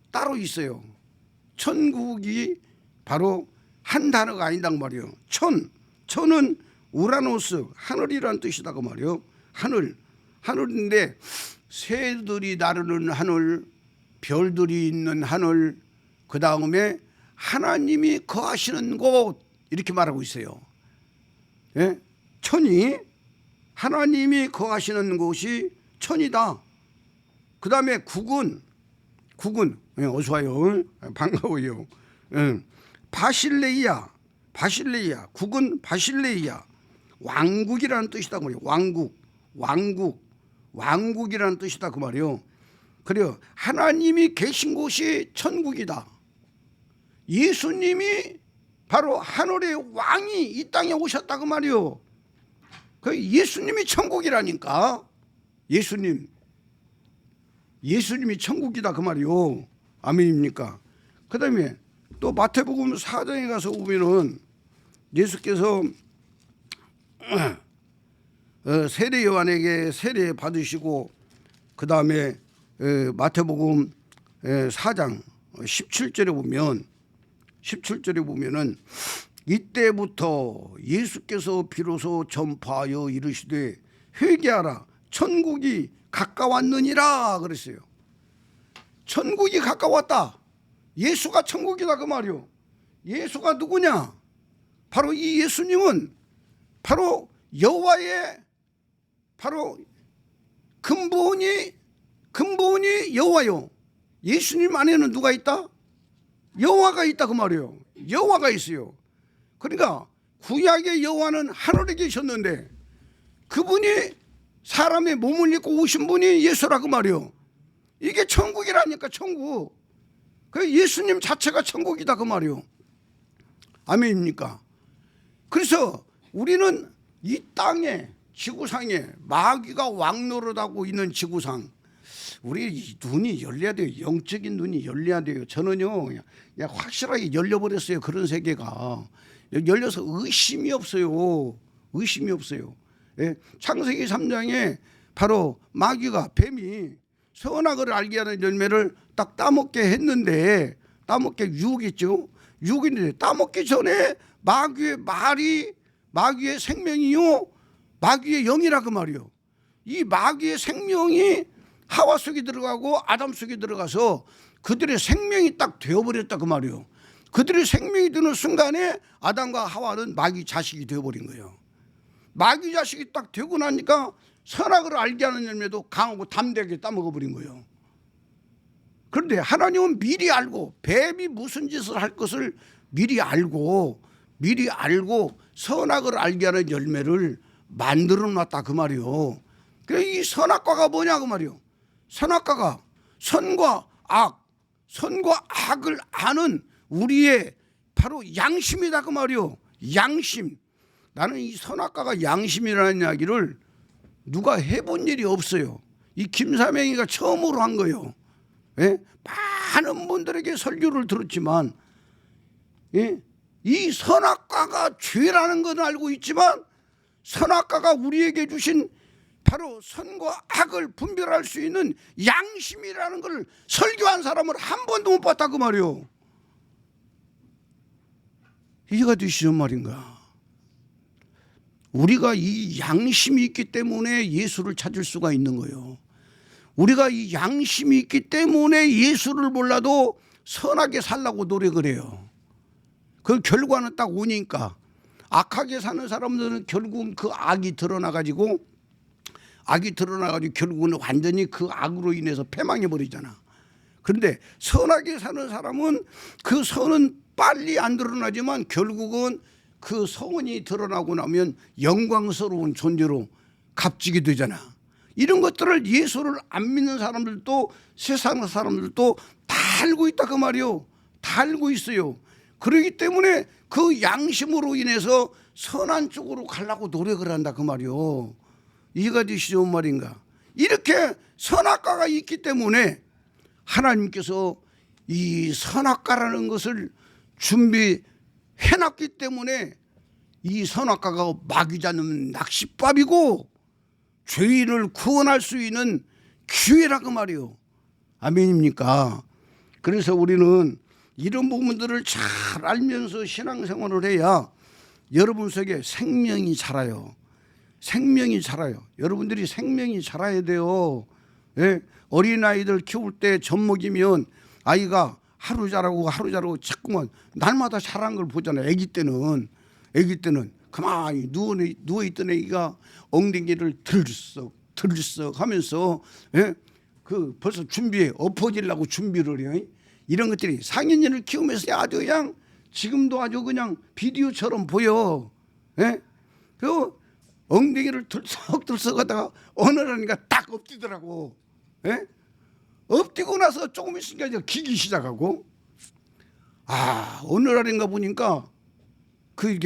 따로 있어요. 천국이 바로 한 단어가 아니단 말이에요. 천은 우라노스 하늘이란 뜻이다 그 말이에요. 하늘인데 새들이 나르는 하늘, 별들이 있는 하늘, 그 다음에 하나님이 거하시는 곳 이렇게 말하고 있어요. 예? 천이 하나님이 거하시는 곳이 천이다. 그 다음에 국은 어서 와요. 반가워요. 바실레이야 국은 바실레이야 왕국이라는 뜻이다 그 말이에요. 왕국이라는 뜻이다 그 말이에요. 그래요. 하나님이 계신 곳이 천국이다. 예수님이 바로 하늘의 왕이 이 땅에 오셨다 그 말이요. 그 예수님이 천국이라니까. 예수님이 천국이다 그 말이요. 아멘입니까? 그 다음에 또 마태복음 4장에 가서 보면은 예수께서 세례 요한에게 세례 받으시고 그 다음에 마태복음 4장 17절에 보면은 이때부터 예수께서 비로소 전파하여 이르시되 회개하라 천국이 가까웠느니라 그랬어요. 천국이 가까웠다. 예수가 천국이다 그 말이요. 예수가 누구냐? 바로 이 예수님은 바로 여호와의 바로 근본이 여호와요. 예수님 안에는 누가 있다? 여호와가 있다 그 말이에요. 여호와가 있어요. 그러니까 구약의 여호와는 하늘에 계셨는데 그분이 사람의 몸을 입고 오신 분이 예수라 그 말이에요. 이게 천국이라니까, 천국. 그 예수님 자체가 천국이다 그 말이에요. 아멘입니까? 그래서 우리는 이 땅에, 지구상에 마귀가 왕노릇하고 있는 지구상, 우리 눈이 열려야 돼요. 영적인 눈이 열려야 돼요. 저는요 그냥 확실하게 열려버렸어요. 그런 세계가 열려서 의심이 없어요. 의심이 없어요. 예? 창세기 3장에 바로 마귀가, 뱀이 선악을 알게 하는 열매를 딱 따먹게 했는데, 따먹게 유혹했죠. 유혹인데 따먹기 전에 마귀의 말이, 마귀의 생명이요 마귀의 영이라 그 말이요. 이 마귀의 생명이 하와 속에 들어가고 아담 속에 들어가서 그들의 생명이 딱 되어버렸다 그 말이요. 그들의 생명이 드는 순간에 아담과 하와는 마귀 자식이 되어버린 거예요. 마귀 자식이 딱 되고 나니까 선악을 알게 하는 열매도 강하고 담대하게 따먹어버린 거예요. 그런데 하나님은 미리 알고, 뱀이 무슨 짓을 할 것을 미리 알고 선악을 알게 하는 열매를 만들어 놨다 그 말이요. 그래서 이 선악과가 뭐냐 그 말이요. 선악과가 선과 악을 아는 우리의 바로 양심이다 그 말이요. 양심. 나는 이 선악과가 양심이라는 이야기를 누가 해본 일이 없어요. 이 김삼행이가 처음으로 한 거예요. 예? 많은 분들에게 설교를 들었지만, 예? 이 선악과가 죄라는 건 알고 있지만 선악과가 우리에게 주신 바로 선과 악을 분별할 수 있는 양심이라는 걸 설교한 사람을 한 번도 못 봤다 그 말이요. 이해가 되시죠 말인가? 우리가 이 양심이 있기 때문에 예수를 찾을 수가 있는 거예요. 우리가 이 양심이 있기 때문에 예수를 몰라도 선하게 살라고 노력을 해요. 그 결과는 딱 오니까, 악하게 사는 사람들은 결국은 그 악이 드러나가지고 결국은 완전히 그 악으로 인해서 패망해 버리잖아. 그런데 선하게 사는 사람은 그 선은 빨리 안 드러나지만 결국은 그 선이 드러나고 나면 영광스러운 존재로 값지게 되잖아. 이런 것들을 예수를 안 믿는 사람들도 세상 사람들도 다 알고 있다 그 말이요. 다 알고 있어요. 그렇기 때문에 그 양심으로 인해서 선한 쪽으로 가려고 노력을 한다 그 말이요. 이해가 되시죠 말인가? 이렇게 선악과가 있기 때문에 하나님께서 이 선악과라는 것을 준비해놨기 때문에 이 선악과가 마귀 잡는 낚싯밥이고 죄인을 구원할 수 있는 기회라고 말이요. 아멘입니까? 그래서 우리는 이런 부분들을 잘 알면서 신앙생활을 해야 여러분 속에 생명이 자라요. 생명이 자라요. 여러분들이 생명이 자라야 돼요. 예? 어린아이들 키울 때 젖먹이면 아이가 하루 자라고 자꾸만 날마다 자란 걸 보잖아요. 아기 때는 가만히 누워있던 애기가 엉덩이를 들썩 하면서, 예? 그 벌써 준비해 엎어지려고 준비를 해요. 이런 것들이 상인년을 키우면서 아주 그냥 지금도 아주 그냥 비디오처럼 보여. 예? 그 엉덩이를 들썩 하다가 어느 날인가 딱 엎디더라고. 예? 엎디고 나서 조금 있으니까 이제 기기 시작하고, 어느 날인가 보니까 그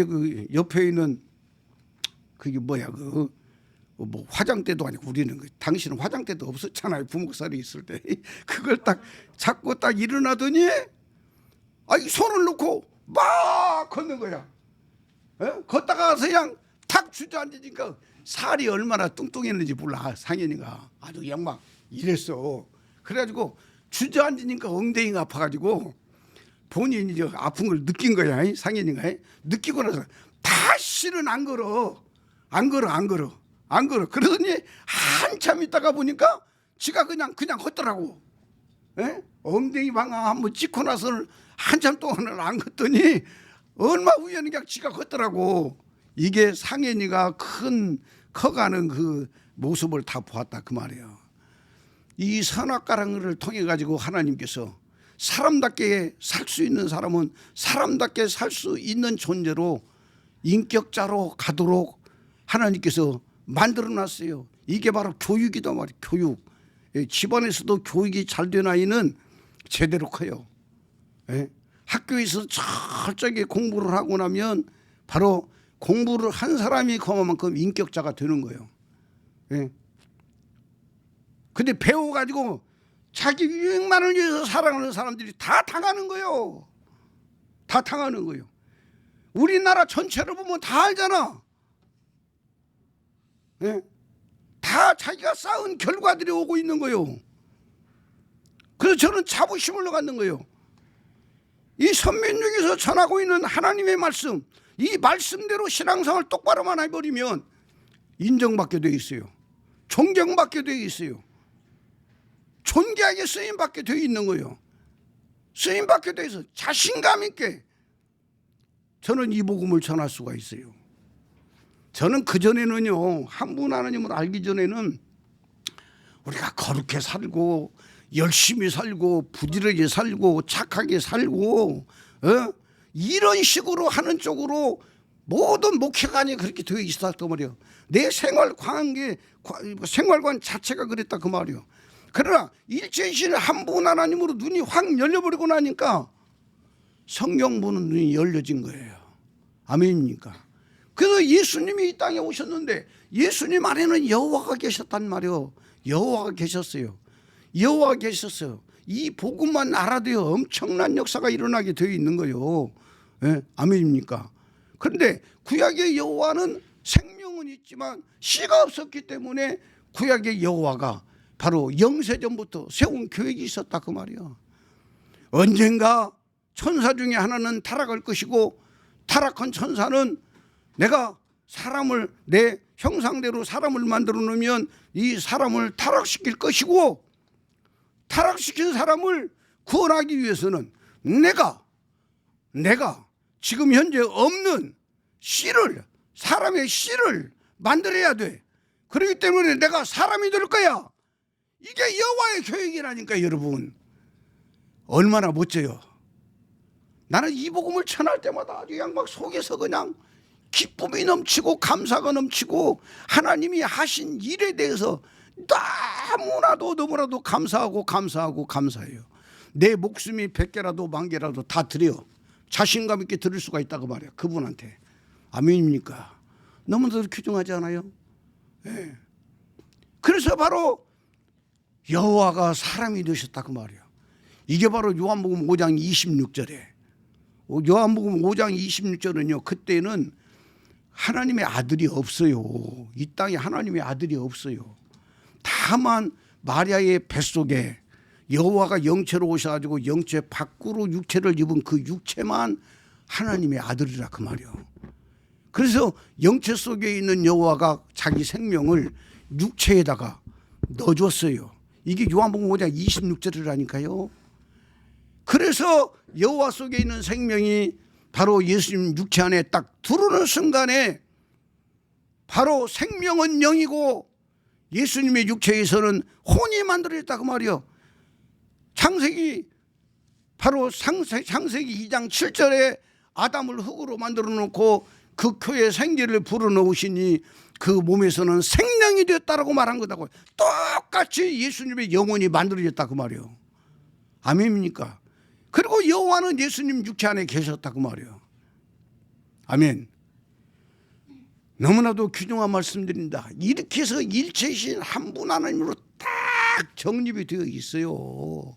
옆에 있는 그게 뭐야, 뭐 화장대도 아니고, 우리는 당신은 화장대도 없었잖아요. 부목살이 있을 때. 그걸 딱 잡고 딱 일어나더니 이 손을 놓고 막 걷는 거야. 걷다가 그냥 탁 주저앉으니까 살이 얼마나 뚱뚱했는지 몰라. 상현이가 아주 그냥 막 이랬어. 그래가지고 주저앉으니까 엉덩이가 아파가지고 본인이 이제 아픈 걸 느낀 거야. 상현이가. 느끼고 나서 다시는 안 걸어. 그러더니 한참 있다가 보니까 지가 그냥 걷더라고. 예? 엉덩이 방아 한번 찍고 나서는 한참 동안을 안 걷더니 얼마 후에는 그냥 지가 걷더라고. 이게 상현이가 커가는 그 모습을 다 보았다 그 말이에요. 이 선악과를 통해 가지고 하나님께서 사람답게 살 수 있는 사람은 사람답게 살 수 있는 존재로 인격자로 가도록 하나님께서 만들어놨어요. 이게 바로 교육이다 말이에요. 교육. 집안에서도 교육이 잘 된 아이는 제대로 커요. 학교에서 철저하게 공부를 하고 나면 바로 공부를 한 사람이 그만큼 인격자가 되는 거예요. 근데 배워가지고 자기 유익만을 위해서 살아가는 사람들이 다 당하는 거예요. 다 당하는 거예요. 우리나라 전체를 보면 다 알잖아. 다 자기가 쌓은 결과들이 오고 있는 거예요. 그래서 저는 자부심을 갖는 거예요. 이 선민중에서 전하고 있는 하나님의 말씀, 이 말씀대로 신앙생활을 똑바로만 해버리면 인정받게 돼 있어요. 존경받게 돼 있어요. 존귀하게 쓰임받게 돼 있는 거예요. 쓰임받게 돼 있어 자신감 있게 저는 이 복음을 전할 수가 있어요. 저는 그전에는요, 한 분 하나님을 알기 전에는 우리가 거룩하게 살고 열심히 살고 부지런하게 살고 착하게 살고 이런 식으로 하는 쪽으로 모든 목회관이 그렇게 되어 있었단 말이에요. 내 생활관 자체가 그랬다 그 말이에요. 그러나 일체이신 한 분 하나님으로 눈이 확 열려버리고 나니까 성령 보는 눈이 열려진 거예요. 아멘입니까? 그래서 예수님이 이 땅에 오셨는데 예수님 안에는 여호와가 계셨단 말이에요. 여호와가 계셨어요. 여호와가 계셨어요. 이 복음만 알아도요 엄청난 역사가 일어나게 되어 있는 거예요. 아멘입니까? 그런데 구약의 여호와는 생명은 있지만 씨가 없었기 때문에 구약의 여호와가 바로 영세전부터 세운 계획이 있었다 그 말이야. 언젠가 천사 중에 하나는 타락할 것이고 타락한 천사는 내가 사람을 내 형상대로 사람을 만들어 놓으면 이 사람을 타락시킬 것이고 타락시킨 사람을 구원하기 위해서는 내가 지금 현재 없는 씨를 사람의 씨를 만들어야 돼. 그렇기 때문에 내가 사람이 될 거야. 이게 여호와의 계획이라니까 여러분. 얼마나 멋져요. 나는 이 복음을 전할 때마다 아주 그냥 막 속에서 그냥 기쁨이 넘치고 감사가 넘치고 하나님이 하신 일에 대해서 너무나도 감사해요. 내 목숨이 100개라도 10,000개라도 다 드려 자신감 있게 들을 수가 있다고 말이야. 그분한테. 아멘입니까? 너무나도 귀중하지 않아요? 네. 그래서 바로 여호와가 사람이 되셨다고 말이에요. 이게 바로 요한복음 5장 26절에 요한복음 5장 26절은요 그때는 하나님의 아들이 없어요. 이 땅에 하나님의 아들이 없어요. 다만 마리아의 뱃속에 여호와가 영체로 오셔가지고 영체 밖으로 육체를 입은 그 육체만 하나님의 아들이라 그 말이에요. 그래서 영체 속에 있는 여호와가 자기 생명을 육체에다가 넣어줬어요. 이게 요한복음 5장 26절이라니까요. 그래서 여호와 속에 있는 생명이 바로 예수님 육체 안에 딱 들어오는 순간에 바로 생명은 영이고 예수님의 육체에서는 혼이 만들어졌다 그 말이요. 창세기 바로 창세기 2장 7절에 아담을 흙으로 만들어 놓고 그 코에 생기를 불어넣으시니 그 몸에서는 생명이 되었다라고 말한 거다고. 똑같이 예수님의 영혼이 만들어졌다 그 말이요. 아멘입니까? 그리고 여호와는 예수님 육체 안에 계셨다 그 말이에요. 아멘. 너무나도 귀중한 말씀드립니다. 이렇게 해서 일체이신 한 분 하나님으로 딱 정립이 되어 있어요.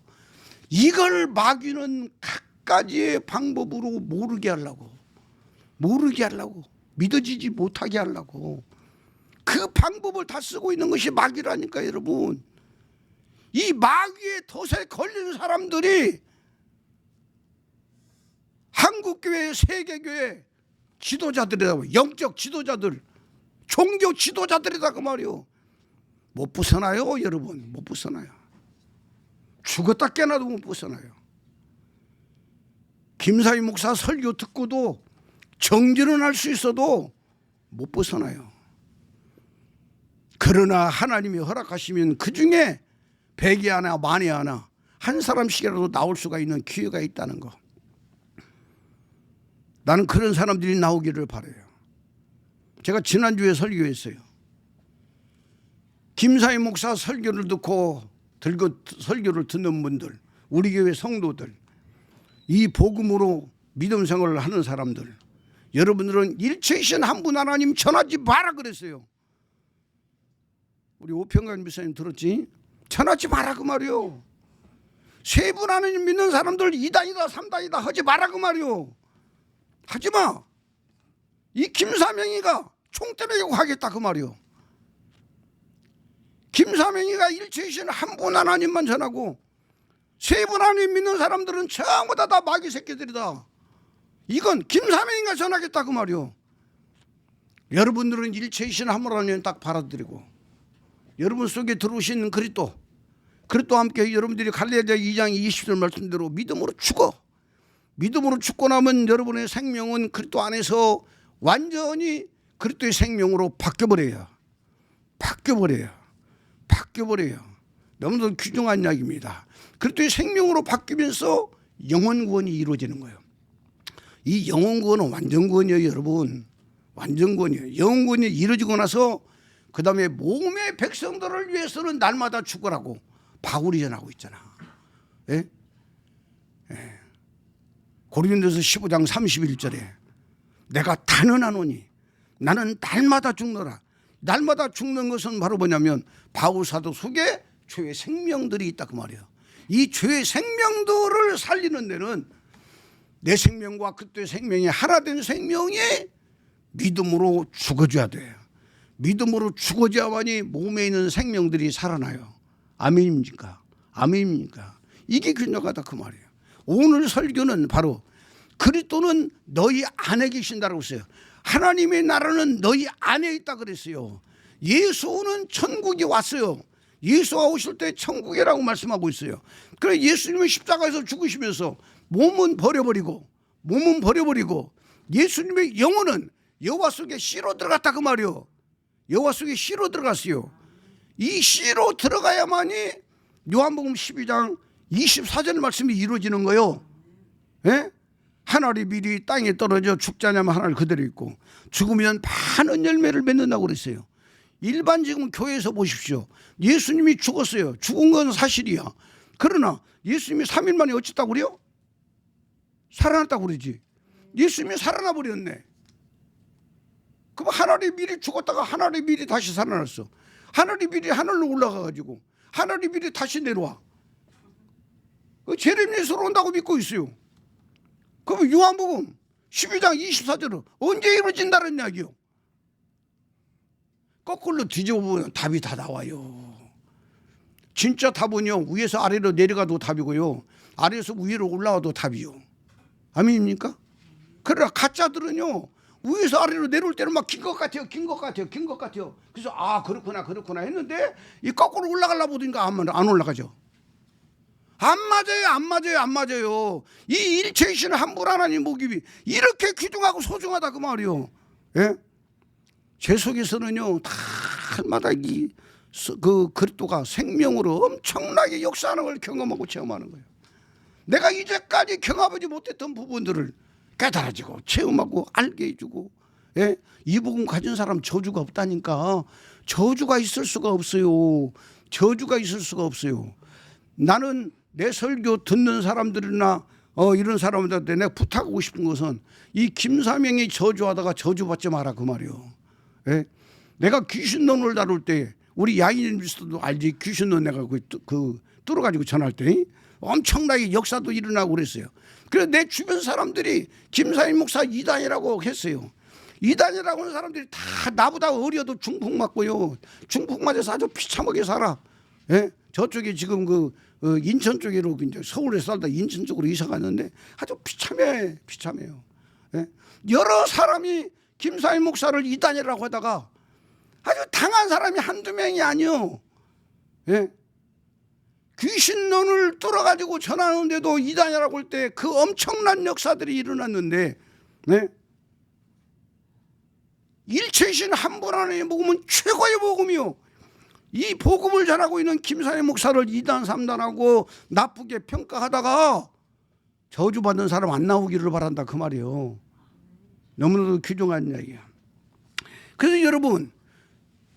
이걸 마귀는 각가지의 방법으로 모르게 하려고 믿어지지 못하게 하려고 그 방법을 다 쓰고 있는 것이 마귀라니까 여러분. 이 마귀의 덫에 걸린 사람들이 한국교회, 세계교회 지도자들이라고, 영적 지도자들, 종교 지도자들이다 그 말이요. 못 벗어나요 여러분. 못 벗어나요. 죽었다 깨나도 못 벗어나요. 김사희 목사 설교 듣고도 정죄는 할 수 있어도 못 벗어나요. 그러나 하나님이 허락하시면 그 중에 100이 하나 만이 하나 한 사람씩이라도 나올 수가 있는 기회가 있다는 거. 나는 그런 사람들이 나오기를 바라요. 제가 지난주에 설교했어요. 김사희 목사 설교를 듣고 설교를 듣는 분들, 우리 교회 성도들, 이 복음으로 믿음 생활을 하는 사람들, 여러분들은 일체이신 한 분 하나님 전하지 마라 그랬어요. 우리 오평관 미사님 들었지? 전하지 마라 그 말이요. 세 분 하나님 믿는 사람들 2단이다 3단이다 하지 마라 그 말이요. 하지마. 이 김사명이가 총대매고 하겠다 그 말이요. 김사명이가 일체이신 한 분 하나님만 전하고 세 분 하나님 믿는 사람들은 전부 다 마귀 새끼들이다. 이건 김사명이가 전하겠다 그 말이요. 여러분들은 일체이신 한 분 하나님 딱 받아들이고 여러분 속에 들어오신 그리스도와 함께 여러분들이 갈라디아 2장 20절 말씀대로 믿음으로 죽어. 믿음으로 죽고 나면 여러분의 생명은 그리스도 안에서 완전히 그리스도의 생명으로 바뀌어버려요. 너무도 귀중한 이야기입니다. 그리스도의 생명으로 바뀌면서 영원 구원이 이루어지는 거예요. 이 영원 구원은 완전 구원이에요, 여러분. 완전 구원이에요. 영원 구원이 이루어지고 나서 그 다음에 몸의 백성들을 위해서는 날마다 죽으라고 바울이 전하고 있잖아. 예? 예. 고린도서 15장 31절에 내가 단언하노니 나는 날마다 죽노라. 날마다 죽는 것은 바로 뭐냐면 바울 사도 속에 죄의 생명들이 있다 그 말이에요. 이 죄의 생명들을 살리는 데는 내 생명과 그때의 생명이 하나 된 생명이 믿음으로 죽어줘야 돼요. 믿음으로 죽어져야만이 몸에 있는 생명들이 살아나요. 아멘입니까? 아멘입니까? 이게 균형하다 그 말이에요. 오늘 설교는 바로 그리스도는 너희 안에 계신다라고 했어요. 하나님의 나라는 너희 안에 있다 그랬어요. 예수는 천국이 왔어요. 예수가 오실 때 천국이라고 말씀하고 있어요. 그래 예수님은 십자가에서 죽으시면서 몸은 버려버리고 예수님의 영혼은 여호와 속에 씨로 들어갔다 그 말이요. 여호와 속에 씨로 들어갔어요. 이 씨로 들어가야만이 요한복음 12장 24절 말씀이 이루어지는 거예요. 예? 하늘이 미리 땅에 떨어져 죽자냐면 하늘 그대로 있고 죽으면 많은 열매를 맺는다고 그랬어요. 일반 지금 교회에서 보십시오. 예수님이 죽었어요. 죽은 건 사실이야. 그러나 예수님이 3일 만에 어쨌다고 그래요? 살아났다고 그러지. 예수님이 살아나 버렸네. 그럼 하늘이 미리 죽었다가 하늘이 미리 다시 살아났어. 하늘이 미리 하늘로 올라가가지고 하늘이 미리 다시 내려와. 제레미야서로 온다고 믿고 있어요. 그럼 요한복음 12장 24절은 언제 이루어진다는 이야기요? 거꾸로 뒤져보면 답이 다 나와요. 진짜 답은요 위에서 아래로 내려가도 답이고요 아래에서 위로 올라와도 답이요. 아멘입니까? 그러나 가짜들은요 위에서 아래로 내려올 때는 막 긴 것 같아요. 그래서 아 그렇구나 했는데 이 거꾸로 올라가려고 보니까 안 올라가죠. 안 맞아요. 이 일체이신 한 분 하나님 목입이 이렇게 귀중하고 소중하다 그 말이요. 예? 제 속에서는요 날마다 그 그리스도가 생명으로 엄청나게 역사하는 걸 경험하고 체험하는 거예요. 내가 이제까지 경험하지 못했던 부분들을 깨달아지고 체험하고 알게 해주고. 예? 이 복음 가진 사람 저주가 없다니까. 저주가 있을 수가 없어요. 나는 내 설교 듣는 사람들이나 이런 사람들한테 내가 부탁하고 싶은 것은 이 김사명이 저주하다가 저주받지 마라 그 말이요. 예? 내가 귀신론을 다룰 때 우리 야인 미스터도 알지. 귀신론 내가 뚫어가지고 전할 때 엄청나게 역사도 일어나고 그랬어요. 그래서 내 주변 사람들이 김사희 목사 이단이라고 했어요. 이단이라고 하는 사람들이 다 나보다 어려도 중풍 맞고요. 중풍 맞아서 아주 비참하게 살아. 예? 저쪽에 지금 인천 쪽으로 이제 서울에 살다 인천 쪽으로 이사 갔는데 아주 비참해요. 예? 여러 사람이 김사희 목사를 이단이라고 하다가 아주 당한 사람이 한두 명이 아니요. 예? 귀신론을 뚫어가지고 전하는데도 이단이라고 할 때 그 엄청난 역사들이 일어났는데, 네? 일체신 한 분 안에 복음은 최고의 복음이요. 이 복음을 전하고 있는 김사회 목사를 2단 3단하고 나쁘게 평가하다가 저주받는 사람 안 나오기를 바란다 그 말이에요. 너무나도 귀중한 이야기야. 그래서 여러분,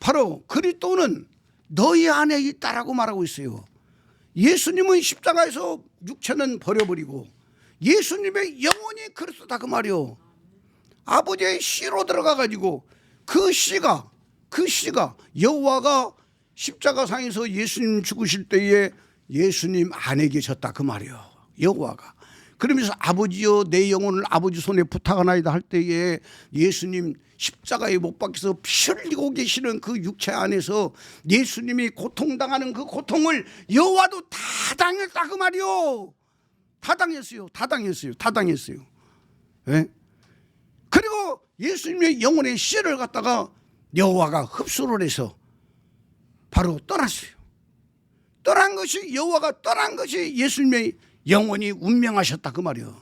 바로 그리스도는 너희 안에 있다라고 말하고 있어요. 예수님은 십자가에서 육체는 버려버리고 예수님의 영혼이 그리스도다 그 말이요. 아버지의 씨로 들어가가지고 그 씨가 여호와가 십자가상에서 예수님 죽으실 때에 예수님 안에 계셨다 그 말이요. 여호와가. 그러면서 아버지여 내 영혼을 아버지 손에 부탁하나이다 할 때에 예수님 십자가에 못 박혀서 피 흘리고 계시는 그 육체 안에서 예수님이 고통당하는 그 고통을 여호와도 다 당했다 그 말이요. 다 당했어요. 네? 그리고 예수님의 영혼의 씨를 갖다가 여호와가 흡수를 해서 바로 떠났어요. 떠난 것이 여호와가 떠난 것이 예수님의 영혼이 운명하셨다 그 말이요.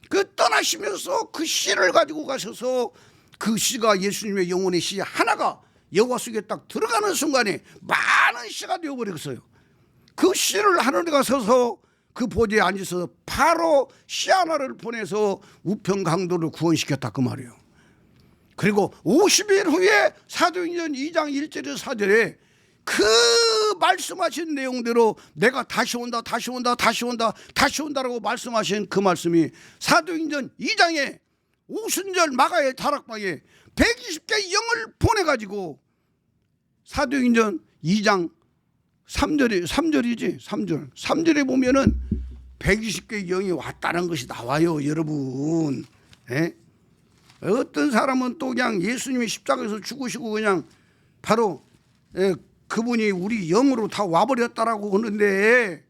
그 떠나시면서 그 씨를 가지고 가셔서 그 씨가 예수님의 영혼의 씨 하나가 여호와 속에 딱 들어가는 순간에 많은 씨가 되어버렸어요. 그 씨를 하늘에 가서서 그 보좌에 앉아서 바로 씨 하나를 보내서 우편 강도를 구원시켰다 그 말이에요. 그리고 50일 후에 사도행전 2장 1절에서 4절에 그 말씀하신 내용대로 내가 다시 온다라고 말씀하신 그 말씀이 사도행전 2장에 오순절 마가의 다락방에 120개 영을 보내가지고 사도행전 2장 3절에 보면은 120개 영이 왔다는 것이 나와요 여러분. 예? 어떤 사람은 또 그냥 예수님이 십자가에서 죽으시고 그냥 바로 그분이 우리 영으로 다 와버렸다라고 하는데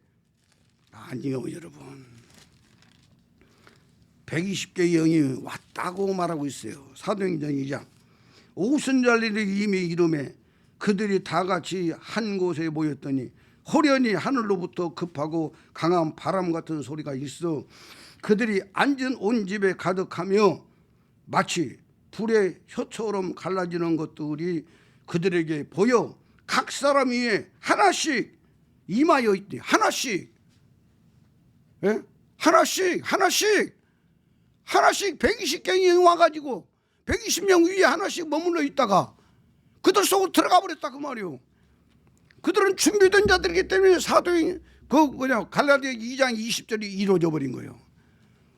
아니요 여러분. 120개 영이 왔다고 말하고 있어요. 사도행전 2장 오순절일이 이미 이름에 그들이 다 같이 한 곳에 모였더니 호련히 하늘로부터 급하고 강한 바람 같은 소리가 있어 그들이 앉은 온 집에 가득하며 마치 불의 혀처럼 갈라지는 것들이 그들에게 보여 각 사람 위에 하나씩 임하여 있대. 하나씩 120경이 와가지고 120명 위에 하나씩 머물러 있다가 그들 속으로 들어가 버렸다 그 말이요. 그들은 준비된 자들이기 때문에 사도행 갈라디아 2장 20절이 이루어져 버린 거예요.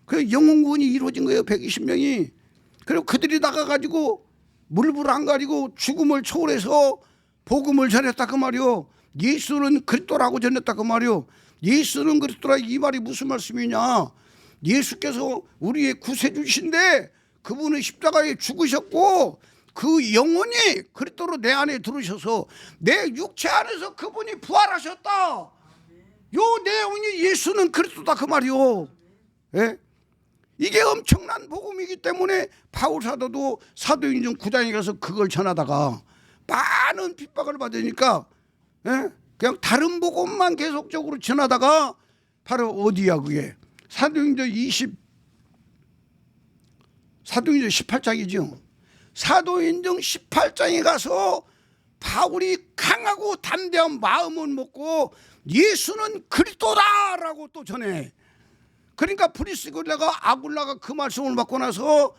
그 영혼구원이 이루어진 거예요. 120명이. 그리고 그들이 나가가지고 물불 안 가리고 죽음을 초월해서 복음을 전했다 그 말이요. 예수는 그리스도라고 전했다 그 말이요. 예수는 그리스도라 이 말이 무슨 말씀이냐. 예수께서 우리의 구세주신데 그분은 십자가에 죽으셨고 그 영혼이 그리스도로 내 안에 들어오셔서 내 육체 안에서 그분이 부활하셨다. 요 내용이 예수는 그리스도다 그 말이요. 예? 이게 엄청난 복음이기 때문에 바울 사도도 사도행전 9장에 가서 그걸 전하다가 많은 핍박을 받으니까 그냥 다른 복음만 계속적으로 전하다가 바로 어디야 그게 사도행전 18장이죠. 사도행전 18장에 가서 바울이 강하고 담대한 마음을 먹고 예수는 그리스도다라고 또 전해. 그러니까 브리스길라가 아굴라가 그 말씀을 받고 나서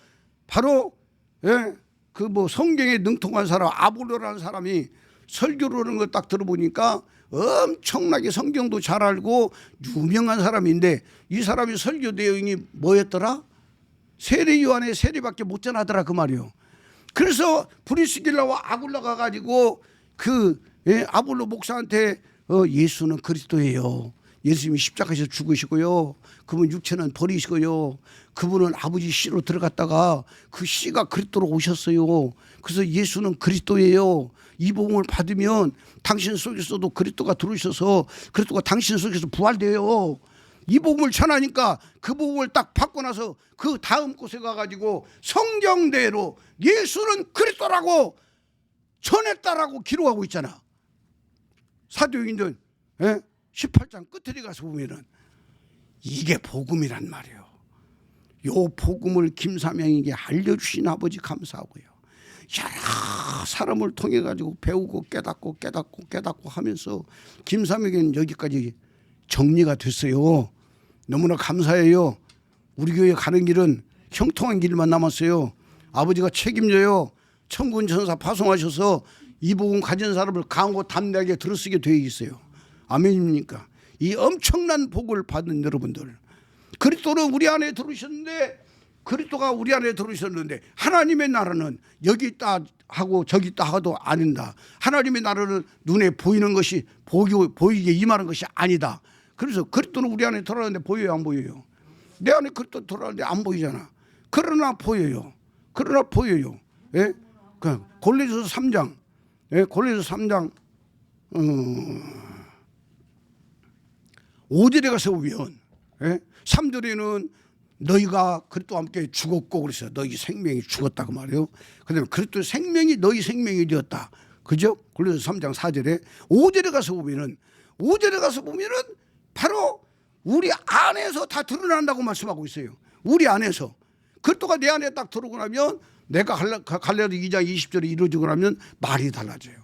바로 그 성경에 능통한 사람 아볼로라는 사람이 설교를 하는 걸 딱 들어보니까 엄청나게 성경도 잘 알고 유명한 사람인데 이 사람이 설교 내용이 뭐였더라? 세례 요한의 세례밖에 못 전하더라 그 말이요. 그래서 브리스길라와 아굴라가 가지고 아볼로 목사한테 예수는 그리스도예요. 예수님이 십자가에서 죽으시고요. 그분 육체는 버리시고요. 그분은 아버지 씨로 들어갔다가 그 씨가 그리스도로 오셨어요. 그래서 예수는 그리스도예요. 이 복음을 받으면 당신 속에서도 그리스도가 들어오셔서 그리스도가 당신 속에서 부활돼요. 이 복음을 전하니까 그 복음을 딱 받고 나서 그 다음 곳에 가가지고 성경대로 예수는 그리스도라고 전했다라고 기록하고 있잖아. 사도행전 18장 끝에 가서 보면은 이게 복음이란 말이에요. 요 복음을 김삼양에게 알려주신 아버지 감사하고요. 여러 사람을 통해 가지고 배우고 깨닫고 하면서 김삼양에게는 여기까지 정리가 됐어요. 너무나 감사해요. 우리 교회 가는 길은 형통한 길만 남았어요. 아버지가 책임져요. 천군 천사 파송하셔서 이 복음 가진 사람을 강하고 담대하게 들어쓰게 되어 있어요. 아멘입니까? 이 엄청난 복을 받는 여러분들, 그리스도는 우리 안에 들어오셨는데, 그리스도가 우리 안에 들어오셨는데 하나님의 나라는 여기 있다 하고 저기 있다 하도 아닌다. 하나님의 나라는 눈에 보이는 것이 보이게 임하는 것이 아니다. 그래서 그리스도는 우리 안에 들어왔는데 보여요, 안 보여요? 내 안에 그리스도 들어왔는데 안 보이잖아. 그러나 보여요. 예? 골로새서 3장, 예? 골로새서 3장 5절에 가서 보면, 예? 3절에는 너희가 그리스도와 함께 죽었고, 그래서 너희 생명이 죽었다고 말해요. 그다음에 그리스도 생명이 너희 생명이 되었다. 그죠? 골로새서 3장 4절에 5절에 가서 보면은 바로 우리 안에서 다 드러난다고 말씀하고 있어요. 우리 안에서 그리스도가 내 안에 딱 들어오고 나면, 내가 갈라디아 2장 20절에 이루어지고 나면 말이 달라져요.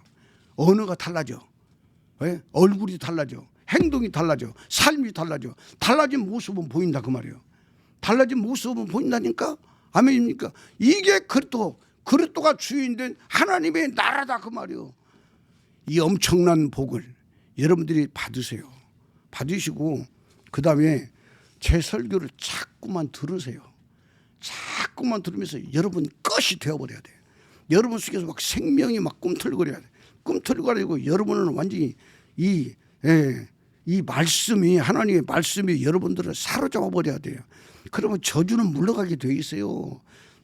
언어가 달라져. 예? 얼굴이 달라져. 행동이 달라져. 삶이 달라져. 달라진 모습은 보인다 그 말이에요. 달라진 모습은 보인다니까. 아멘입니까? 이게 그리스도가 주인된 하나님의 나라다 그 말이에요. 이 엄청난 복을 여러분들이 받으세요. 받으시고 그 다음에 제 설교를 자꾸만 들으세요. 자꾸만 들으면서 여러분 것이 되어버려야 돼요. 여러분 속에서 막 생명이 막 꿈틀거려야 돼. 꿈틀거리고 여러분은 완전히 이 말씀이, 하나님의 말씀이 여러분들을 사로잡아 버려야 돼요. 그러면 저주는 물러가게 돼 있어요.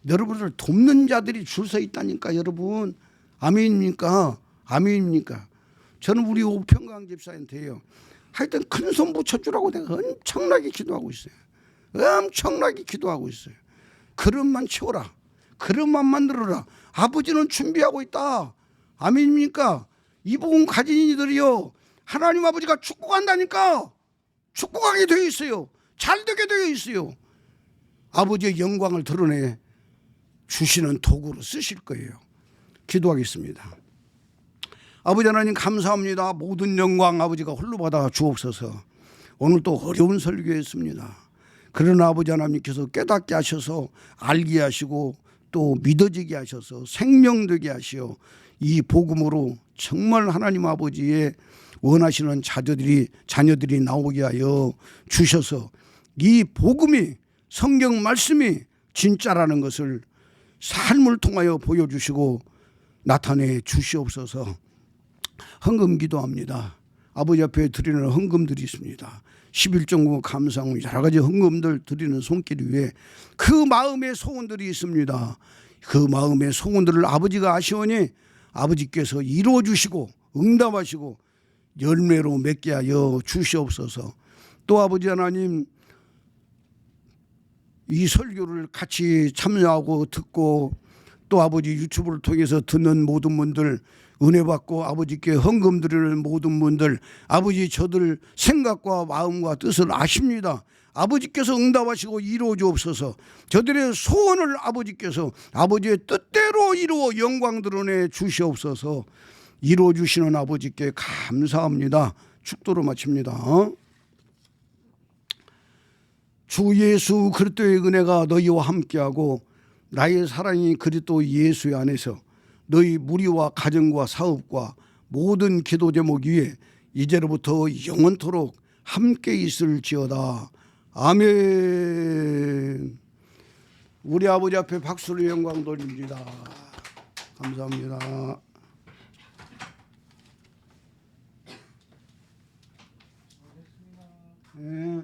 여러분을 돕는 자들이 줄 서 있다니까 여러분. 아멘입니까? 아멘입니까? 저는 우리 오평강 집사한테요, 하여튼 큰 손 붙여주라고 내가 엄청나게 기도하고 있어요. 엄청나게 기도하고 있어요. 그릇만 채워라. 그릇만 만들어라. 아버지는 준비하고 있다. 아멘입니까? 이 복음 가진 이들이요, 하나님 아버지가 축복한다니까. 축복하게 되어 있어요. 잘 되게 되어 있어요. 아버지의 영광을 드러내 주시는 도구로 쓰실 거예요. 기도하겠습니다. 아버지 하나님 감사합니다. 모든 영광 아버지가 홀로 받아 주옵소서. 오늘 또 어려운 설교했습니다. 그러나 아버지 하나님께서 깨닫게 하셔서 알게 하시고 또 믿어지게 하셔서 생명되게 하시어 이 복음으로 정말 하나님 아버지의 원하시는 자녀들이 나오게 하여 주셔서 이 복음이, 성경 말씀이 진짜라는 것을 삶을 통하여 보여주시고 나타내 주시옵소서. 헌금 기도합니다. 아버지 앞에 드리는 헌금들이 있습니다. 11.9 감사헌금, 여러 가지 헌금들 드리는 손길 위에 그 마음의 소원들이 있습니다. 그 마음의 소원들을 아버지가 아시오니 아버지께서 이루어 주시고 응답하시고 열매로 맺게 하여 주시옵소서. 또 아버지 하나님, 이 설교를 같이 참여하고 듣고 또 아버지 유튜브를 통해서 듣는 모든 분들, 은혜 받고 아버지께 헌금 드리는 모든 분들, 아버지 저들 생각과 마음과 뜻을 아십니다. 아버지께서 응답하시고 이루어 주옵소서. 저들의 소원을 아버지께서 아버지의 뜻대로 이루어 영광 드러내 주시옵소서. 이루어 주시는 아버지께 감사합니다. 축도로 마칩니다. 주 예수 그리스도의 은혜가 너희와 함께하고 나의 사랑이 그리스도 예수 안에서 너희 무리와 가정과 사업과 모든 기도 제목 위에 이제로부터 영원토록 함께 있을지어다. 아멘. 우리 아버지 앞에 박수로 영광 돌립니다. 감사합니다. 네.